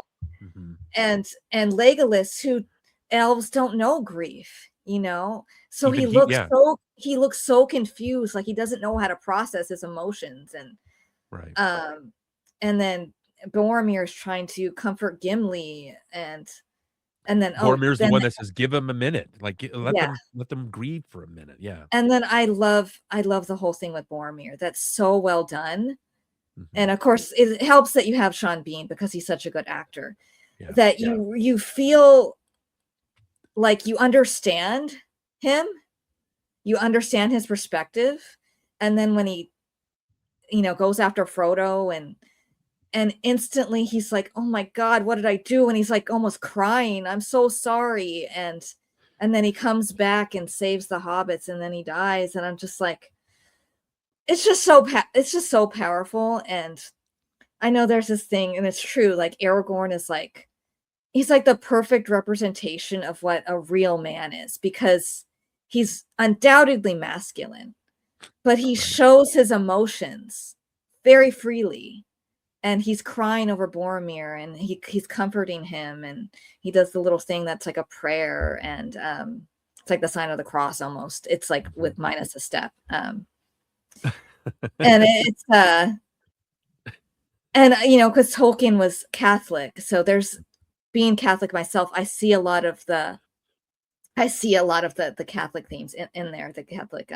Mhm. and Legolas, who elves don't know grief, so Even he he looks yeah, so confused, like he doesn't know how to process his emotions. right. Um, and then Boromir is trying to comfort Gimli, and then Boromir's the one that says, "Give him a minute." Like, yeah, let them grieve for a minute. Yeah. and then I love the whole thing with Boromir. That's so well done. Mhm. And of course, it helps that you have Sean Bean because he's such a good actor Yeah. that you feel like you understand him, you understand his perspective, and then when he, goes after Frodo and instantly he's like, "Oh my God, what did I do?" And he's like almost crying, "I'm so sorry." And then he comes back and saves the hobbits and then he dies. And I'm just like, it's just so powerful. And I know there's this thing, and it's true, like Aragorn is like, he's like the perfect representation of what a real man is because he's undoubtedly masculine, but he Right. shows his emotions very freely. And he's crying over Boromir and he's comforting him, and he does the little thing that's like a prayer, and it's like the sign of the cross almost. It's like Mhm. with minus a step. And it's and because Tolkien was Catholic, so there's being Catholic myself, I see a lot of the Catholic themes in there, the Catholic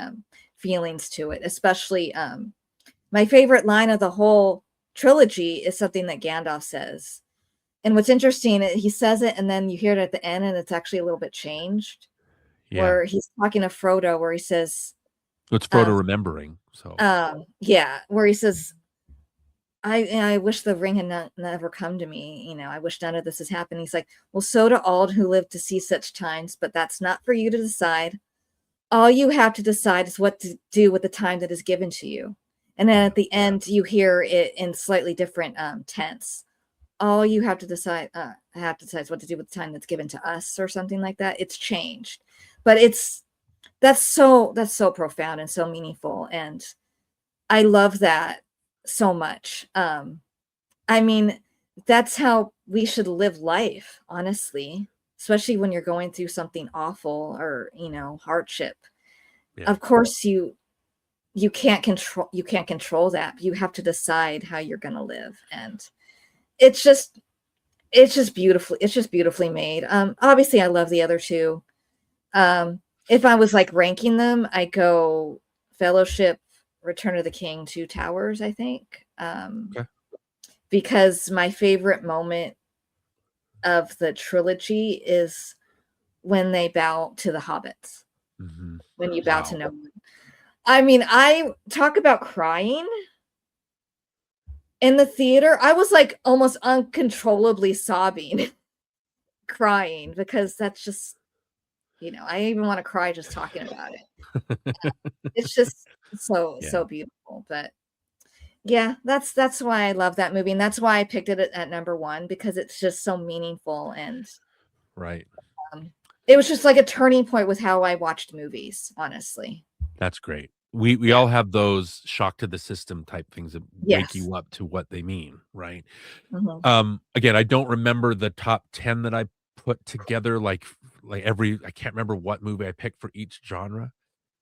feelings to it, especially my favorite line of the whole trilogy is something that Gandalf says. And what's interesting, he says it and then you hear it at the end and it's actually a little bit changed, Yeah. where he's talking to Frodo, where he says, It's um, Frodo remembering, so yeah, where he says, I wish the ring had never come to me. I wish none of this has happened. He's like, well, so do all who live to see such times, but that's not for you to decide. All you have to decide is what to do with the time that is given to you. And then yeah. at the end, you hear it in slightly different tense. All you have to decide is what to do with the time that's given to us, or something like that. It's changed, but that's so profound and so meaningful, and I love that so much. I mean, that's how we should live life, honestly, especially when you're going through something awful or hardship. Yeah. Of course, you can't control that. You have to decide how you're going to live, and it's just it's just beautifully made. Obviously I love the other two. If I was like ranking them, I go Fellowship, Return of the King, Two Towers, I think. Okay. Because my favorite moment of the trilogy is when they bow to the hobbits. Mhm. When you bow to Wow. no one. I mean, I talk about crying in the theater. I was like almost uncontrollably sobbing, crying, because that's just, I even want to cry just talking about it. It's just so Yeah. beautiful. But yeah, that's why I love that movie, and that's why I picked it at number one, because it's just so meaningful. And Right. It was just like a turning point with how I watched movies, honestly. That's great. We Yeah. all have those shock to the system type things that wake Yes. you up to what they mean, right? Mhm. Again, I don't remember the top 10 that I put together, like every I can't remember what movie I picked for each genre.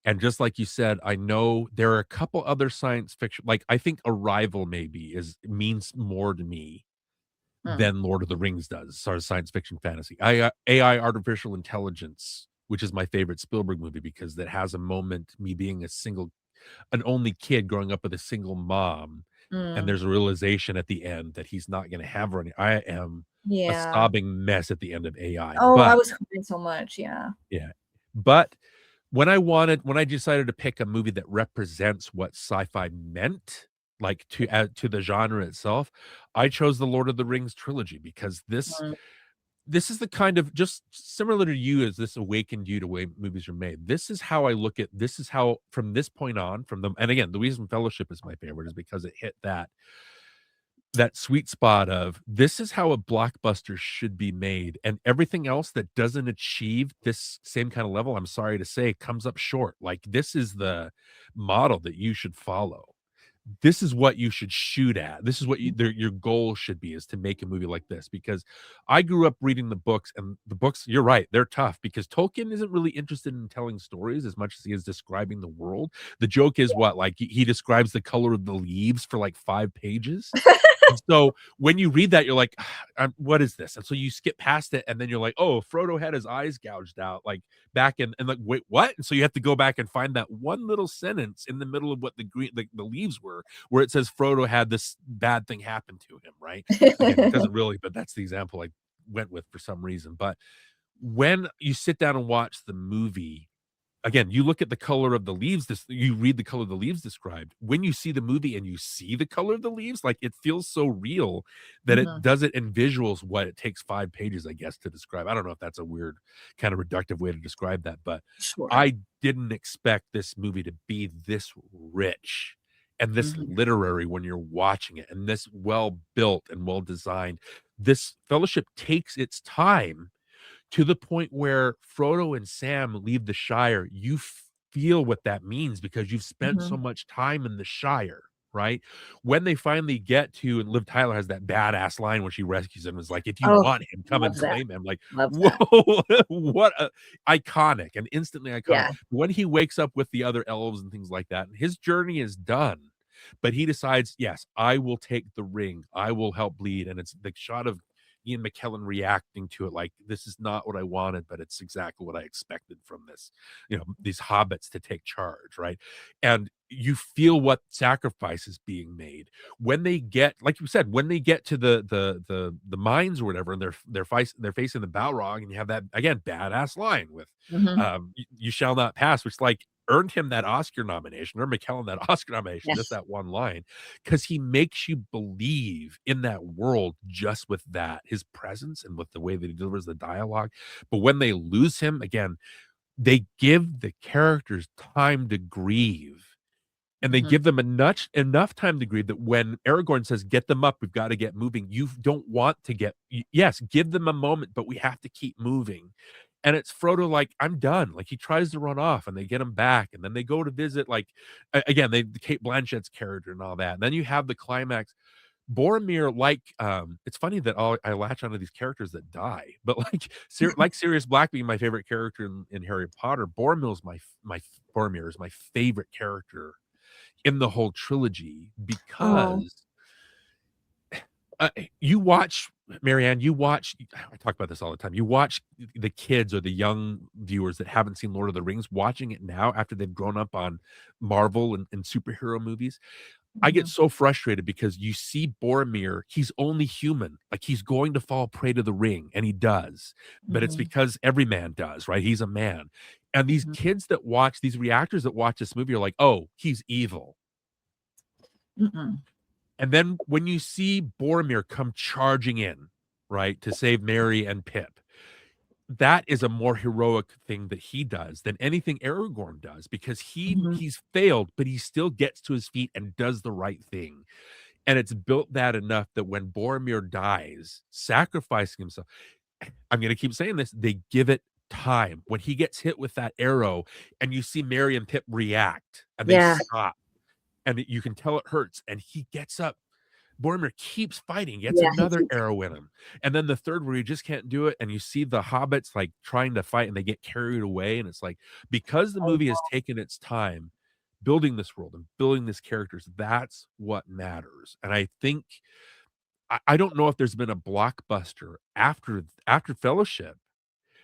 And just like you said, I know there are a couple other science fiction, like I think Arrival maybe means more to me Mm. than Lord of the Rings does, sort of science fiction fantasy. AI, artificial intelligence, which is my favorite Spielberg movie because that has a moment, me being an only kid growing up with a single mom, and Mm. there's a realization at the end that he's not gonna have her any I am a Yeah. sobbing mess at the end of AI, Oh, I but was crying so much, yeah. yeah. But when I decided to pick a movie that represents what sci-fi meant, like, to add to the genre itself, I chose the Lord of the Rings trilogy because Mm. this is the kind of just similar to you as this awakened you to way movies are made. This is how from this point on, from the and again, the reason Fellowship is my favorite is because it hit that sweet spot of this is how a blockbuster should be made, and everything else that doesn't achieve this same kind of level, I'm sorry to say, comes up short. Like, this is the model that you should follow. This is what you should shoot at. This is what your goal should be, is to make a movie like this, because I grew up reading the books, and the books, you're right, they're tough because Tolkien isn't really interested in telling stories as much as he is describing the world. The joke is what, like, he describes the color of the leaves for like 5 pages. And so when you read that, you're like, "What is this?" And so you skip past it, and then you're like, "Oh, Frodo had his eyes gouged out, like, back in," and like, "Wait, what?" And so you have to go back and find that one little sentence in the middle of what the leaves were, where it says Frodo had this bad thing happen to him, right? Again, it doesn't really, but that's the example I went with for some reason. But when you sit down and watch the movie, again, you look at the color of the leaves, you read the color of the leaves described. When you see the movie and you see the color of the leaves, like, it feels so real that it Mhm. does it in visuals what it takes 5 pages, I guess, to describe. I don't know if that's a weird, kind of reductive way to describe that, but Sure. I didn't expect this movie to be this rich and this Mhm. literary when you're watching it, and this well built and well designed. This Fellowship takes its time to the point where Frodo and Sam leave the Shire. You feel what that means because you've spent so Mhm. much time in the Shire, right? When they finally get to, and Liv Tyler has that badass line when she rescues him, is like, "If you Oh, want him, come love and that. claim him." Like, Love whoa, that. what a iconic and instantly iconic. Yeah. When he wakes up with the other elves and things like that, and his journey is done, but he decides, "Yes, I will take the ring. I will help bleed." And it's the shot of Ian McKellen reacting to it like, "This is not what I wanted, but it's exactly what I expected from this, these hobbits to take charge," right? And you feel what sacrifice is being made when they get, like you said, when they get to the mines or whatever, and they're facing the Balrog, and you have that again badass line with, Mhm. "You shall not pass," which like earned him that Oscar nomination, or McKellen that Oscar nomination, just Yes. that one line, because he makes you believe in that world just with that, his presence and with the way that he delivers the dialogue. But when they lose him, again, they give the characters time to grieve, and they Mhm. give them enough time to grieve that when Aragorn says, "Get them up, we've got to get moving," you don't want to yes, give them a moment, but we have to keep moving. And it's Frodo like, "I'm done." Like, he tries to run off, and they get him back, and then they go to visit, like, again, Kate Blanchett's character and all that. And then you have the climax. Boromir, like, it's funny that I latch onto these characters that die, but like Sirius Black being my favorite character in Harry Potter, Boromir is my favorite character in the whole trilogy Oh. because, you watch Marianne, I talk about this all the time. You watch the kids or the young viewers that haven't seen Lord of the Rings watching it now after they've grown up on Marvel and superhero movies. I get Mhm. so frustrated because you see Boromir, he's only human. Like, he's going to fall prey to the ring, and he does. But it's Mhm. because every man does, right? He's a man. And these Mhm. kids that watch, these reactors that watch this movie are like, "Oh, he's evil." Mm-mm. And then when you see Boromir come charging in, right, to save Merry and Pip, that is a more heroic thing that he does than anything Aragorn does, because Mhm. he's failed, but he still gets to his feet and does the right thing. And it's built that enough that when Boromir dies, sacrificing himself, I'm gonna keep saying this, they give it time when he gets hit with that arrow and you see Merry and Pip react and they Yeah. stop and you can tell it hurts and he gets up. Boromir keeps fighting, gets Yeah. another arrow in him. And then the third where he just can't do it and you see the hobbits like trying to fight and they get carried away and it's like because the movie has taken its time building this world and building these characters, that's what matters. And I think I don't know if there's been a blockbuster after Fellowship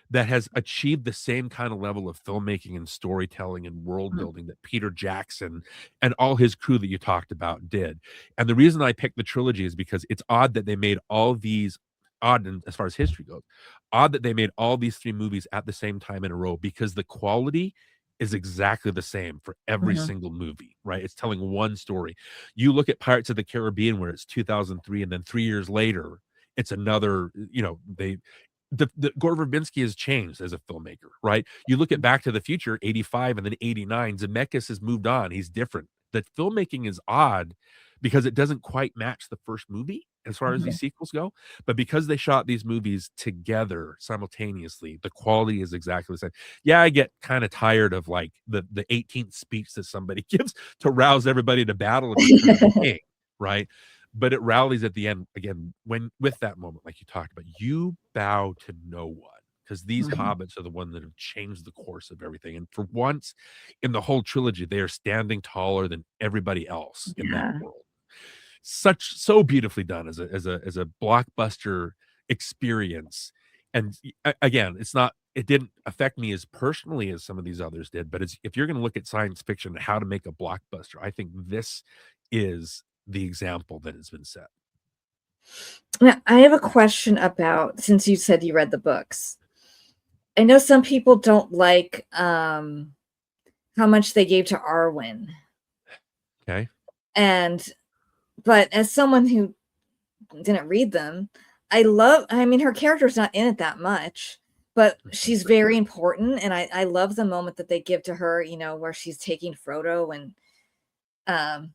that has achieved the same kind of level of filmmaking and storytelling and world Mm. building that Peter Jackson and all his crew that you talked about did. And the reason I picked the trilogy is because it's odd that they made all these odd and as far as history goes, odd that they made all these 3 movies at the same time in a row because the quality is exactly the same for every Mhm. single movie, right? It's telling one story. You look at Pirates of the Caribbean where it's 2003 and then 3 years later it's another, the Gore Verbinski has changed as a filmmaker, right? You look at Back to the Future, 85 and then 89, Zemeckis has moved on. He's different. The filmmaking is odd because it doesn't quite match the first movie as far as Mhm. these sequels go. But because they shot these movies together simultaneously, the quality is exactly the same. Yeah, I get kind of tired of like the 18th speech that somebody gives to rouse everybody to battle and return of the king, right? But it rallies at the end again when with that moment, like you talked about, you bow to no one because these Mhm. hobbits are the ones that have changed the course of everything. And for once in the whole trilogy, they are standing taller than everybody else in that Yeah. world. So beautifully done as a blockbuster experience. And again, it didn't affect me as personally as some of these others did, but if you're going to look at science fiction and how to make a blockbuster, I think this is the example that has been set. Now, I have a question about since you said you read the books. I know some people don't like, how much they gave to Arwen, Okay. and but as someone who didn't read them, I mean, her character's not in it that much, but Mhm. she's very important, and I love the moment that they give to her, where she's taking Frodo and,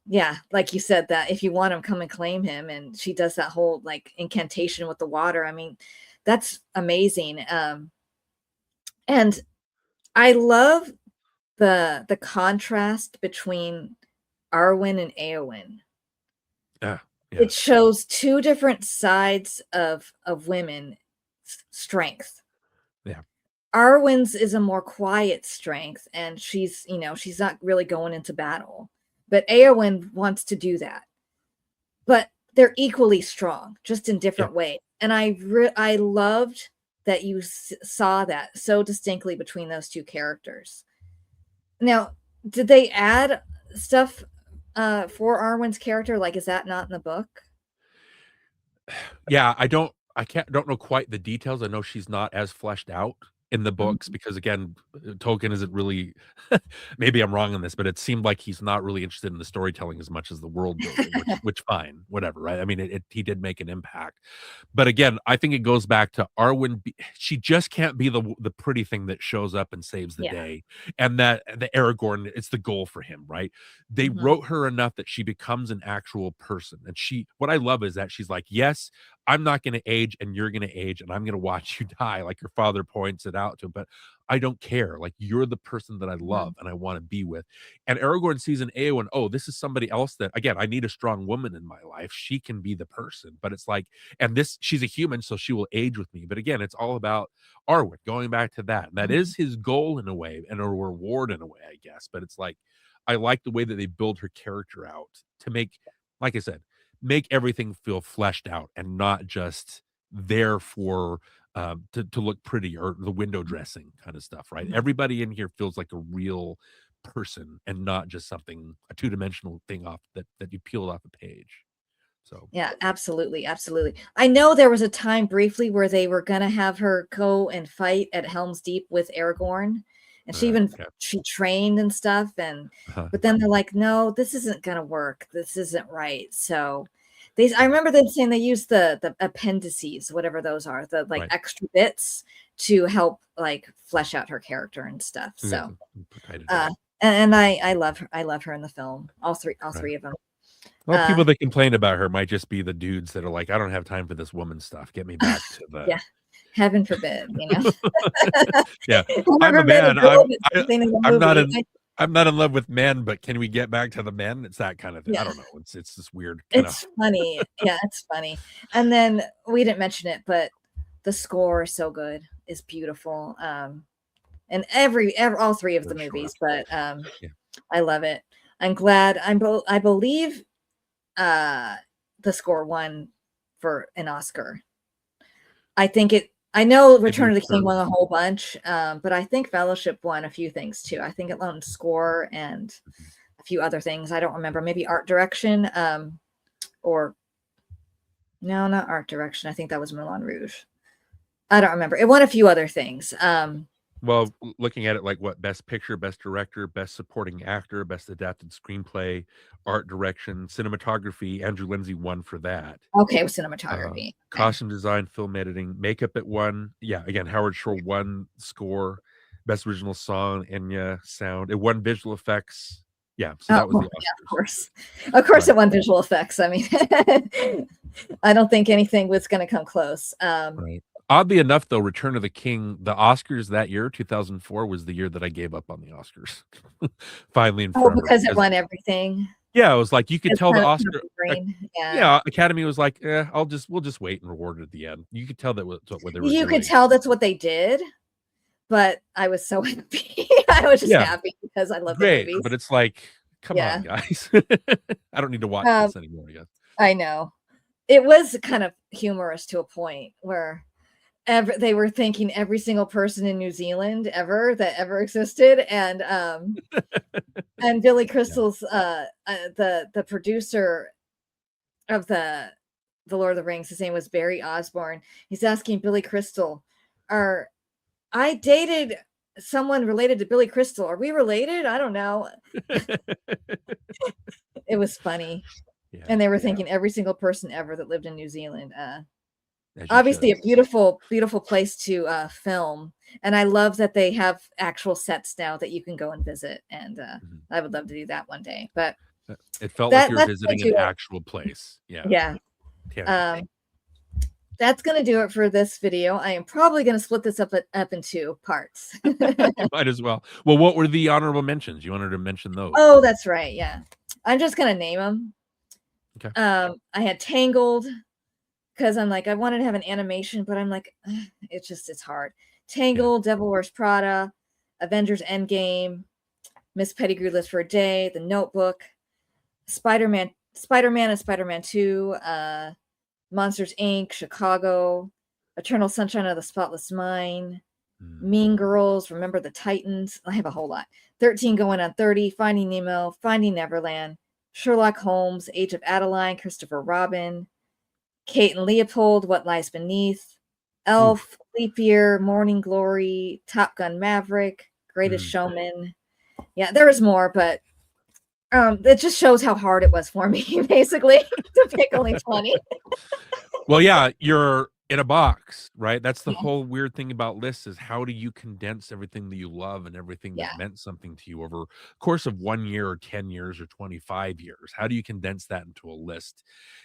yeah, like you said, that if you want him, come and claim him, and she does that whole, like, incantation with the water. I mean, that's amazing, and I love the contrast between Arwen and Éowyn. Yeah. It Yes. shows 2 different sides of women strength. Yeah. Arwen's is a more quiet strength, and she's not really going into battle, but Éowyn wants to do that. But they're equally strong, just in Yeah. different ways, and I loved that you saw that so distinctly between those 2 characters. Now, did they add stuff, for Arwen's character? Like, is that not in the book? Yeah, I don't know quite the details. I know she's not as fleshed out in the books Mhm. because again, Tolkien isn't really maybe I'm wrong on this, but it seemed like he's not really interested in the storytelling as much as the world building, which fine, whatever, right? I mean, he did make an impact. But again, I think it goes back to Arwen. She just can't be the pretty thing that shows up and saves the Yeah. day, and that the Aragorn, it's the goal for him, right? They Mhm. wrote her enough that she becomes an actual person, and what I love is that she's like, yes, I'm not going to age, and you're going to age, and I'm going to watch you die, like her father points it out to him. But I don't care. Like you're the person that I Mhm. love and I want to be with. And Aragorn sees an Eowyn, oh, this is somebody else that again, I need a strong woman in my life. She can be the person. But it's like, and this she's a human, so she will age with me. But again, it's all about Arwen, going back to that. And that Mhm. is his goal in a way, and a reward in a way, I guess. But it's like I like the way that they build her character out to make, like I said, make everything feel fleshed out and not just there for to look pretty or the window dressing kind of stuff, right? Mhm. Everybody in here feels like a real person and not just something a two-dimensional thing off that you peeled off a page. So, Yeah, absolutely, absolutely. I know there was a time briefly where they were gonna have her go and fight at Helm's Deep with Aragorn, and okay. she trained and stuff, and Uh-huh. but then they're like, "No, this isn't gonna work. This isn't right." So, I Yeah, remember them saying they used the appendices, whatever those are, the, like, right. extra bits to help, like, flesh out her character and stuff, so, Exactly. Tied it uh, in. and I love her in the film, all Right. 3 of them. Well, Uh, people that complain about her might just be the dudes that are like, I don't have time for this woman stuff. Get me back to the yeah. Heaven forbid, you know. Yeah, I I'm never a met a man. girl that's something in the I'm not movie. in I'm not in love with men, but can we get back to the men? It's that kind of thing. I Yeah, don't know. It's this weird kind of it's funny. Yeah, it's funny. And then we didn't mention it, but the score is so good. It's beautiful. And all three of for the sure. movies, but Yeah. I love it. I'm glad. I believe the score won for an Oscar. I know It Return of the King won deserves. a whole bunch, but I think Fellowship won a few things too. I think it won score and Mhm. a few other things. I don't remember. Maybe art direction, or no, not art direction. I think that was Moulin Rouge. I don't remember. It won a few other things. Well, looking at it like what best picture, best director, best supporting actor, best adapted screenplay, art direction, cinematography, Andrew Lindsay won for that. Okay, with cinematography. Okay. Costume design, film editing, makeup it won. Yeah, again, Howard Shore won score, best original song, Enya sound. It won visual effects. Yeah, so Oh, that was well, the yeah, of Oscars. course. Of course, Right. it won visual effects. I mean, I don't think anything was going to come close. Right. Oddly enough, though, Return of the King, the Oscars that year, 2004, was the year that I gave up on the Oscars. Finally and Oh, forever, because it because won everything. yeah, it was like you could It's tell the kind of Oscar green. Yeah. yeah, Academy was like, "Eh, we'll just wait and reward it at the end." You could tell that was what they were You could doing. tell that's what they did, but I was so happy. I was just Yeah, happy because I love the great, movies. but it's like, "Come on, Yeah. guys." I don't need to watch Um, this anymore, I guess. I know. It was kind of humorous to a point where they were thanking every single person in New Zealand that ever existed, and Billy Yeah. Crystal's the producer of the Lord of the Rings, his name was Barry Osborne. He's asking Billy Crystal, "Are I dated someone related to Billy Crystal? Are we related? I don't know." It was funny, Yeah, and they were yeah, thanking every single person ever that lived in New Zealand. as you Obviously should. a beautiful, beautiful place to film, and I love that they have actual sets now that you can go and visit, and Mhm. I would love to do that one day. But It felt like you were that's gonna visiting an do it. actual place. Yeah, Yeah. tangible. Um, that's gonna do it for this video. I am probably gonna split this up in 2 parts. You might as well. Well, what were the honorable mentions? You wanted to mention those. Oh, that's right, yeah. I'm just gonna name them. Okay. I had Tangled, 'cause I'm like, I wanted to have an animation, but I'm like, "Ugh, it's hard." Yeah. Tangled, Devil Wears Prada, Avengers: Endgame, Miss Pettigrew Lives for a Day, The Notebook, Spider-Man and Spider-Man 2, Monsters, Inc., Chicago, Eternal Sunshine of the Spotless Mind, Mm. Mean Girls, Remember the Titans. I have a whole lot. 13 Going on 30, Finding Nemo, Finding Neverland, Sherlock Holmes, Age of Adeline, Christopher Robin, Kate and Leopold, What Lies Beneath, Oof. Elf, Leap Year, Morning Glory, Top Gun Maverick, Greatest Mm. Showman. Yeah, there was more, but it just shows how hard it was for me, basically, to pick only 20. Well, yeah, you're in a box, right? That's the Yeah, whole weird thing about lists is how do you condense everything that you love and everything yeah. that meant something to you over course of 1 year or 10 years or 25 years? How do you condense that into a list?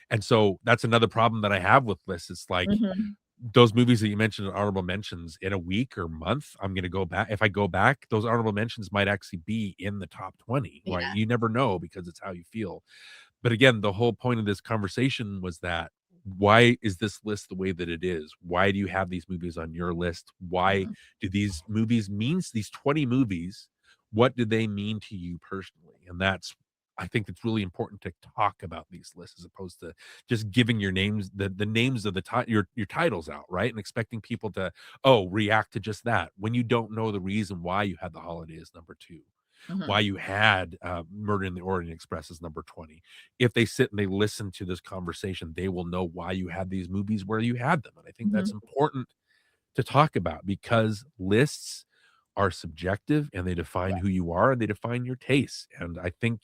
And so that's another problem that I have with lists. It's like Mhm. those movies that you mentioned in honorable mentions in a week or month, I'm gonna go back. If I go back, those honorable mentions might actually be in the top 20. Right? Yeah. You never know because it's how you feel. But again, the whole point of this conversation was that why is this list the way that it is? Why do you have these movies on your list? Why Mhm. do these movies means these 20 movies? What do they mean to you personally? And that's I think it's really important to talk about these lists as opposed to just giving your names the names of your titles out, right? And expecting people to react to just that when you don't know the reason why you had The Holiday as number 2, Mhm. why you had Murder in the Orient Express as number 20. If they sit and they listen to this conversation, they will know why you had these movies where you had them. And I think that's Mhm. important to talk about because lists are subjective and they define who you are and they define your tastes. And I think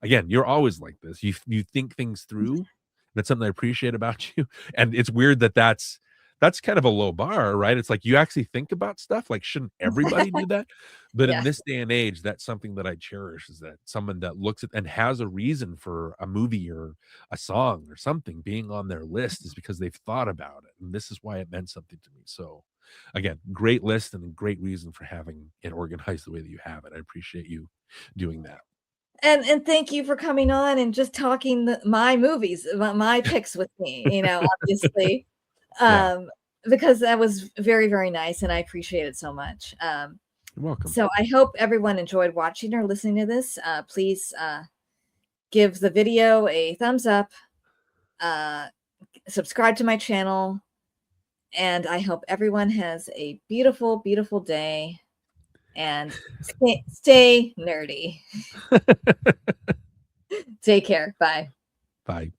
again, you're always like this. You think things through. That's something I appreciate about you. And it's weird that that's that's kind of a low bar, right? It's like you actually think about stuff, like, shouldn't everybody do that? But in Yeah. this day and age, that's something that I cherish, is that someone that looks at and has a reason for a movie or a song or something being on their list is because they've thought about it, and this is why it meant something to me. So, again, great list and a great reason for having it organized the way that you have it. I appreciate you doing that. And thank you for coming on and just talking my movies, my picks with me, obviously, Yeah, um, because that was very, very nice, and I appreciate it so much. you're welcome. So I hope everyone enjoyed watching or listening to this. Please give the video a thumbs up, uh, subscribe to my channel, and I hope everyone has a beautiful, beautiful day, and stay nerdy. Take care. Bye. Bye.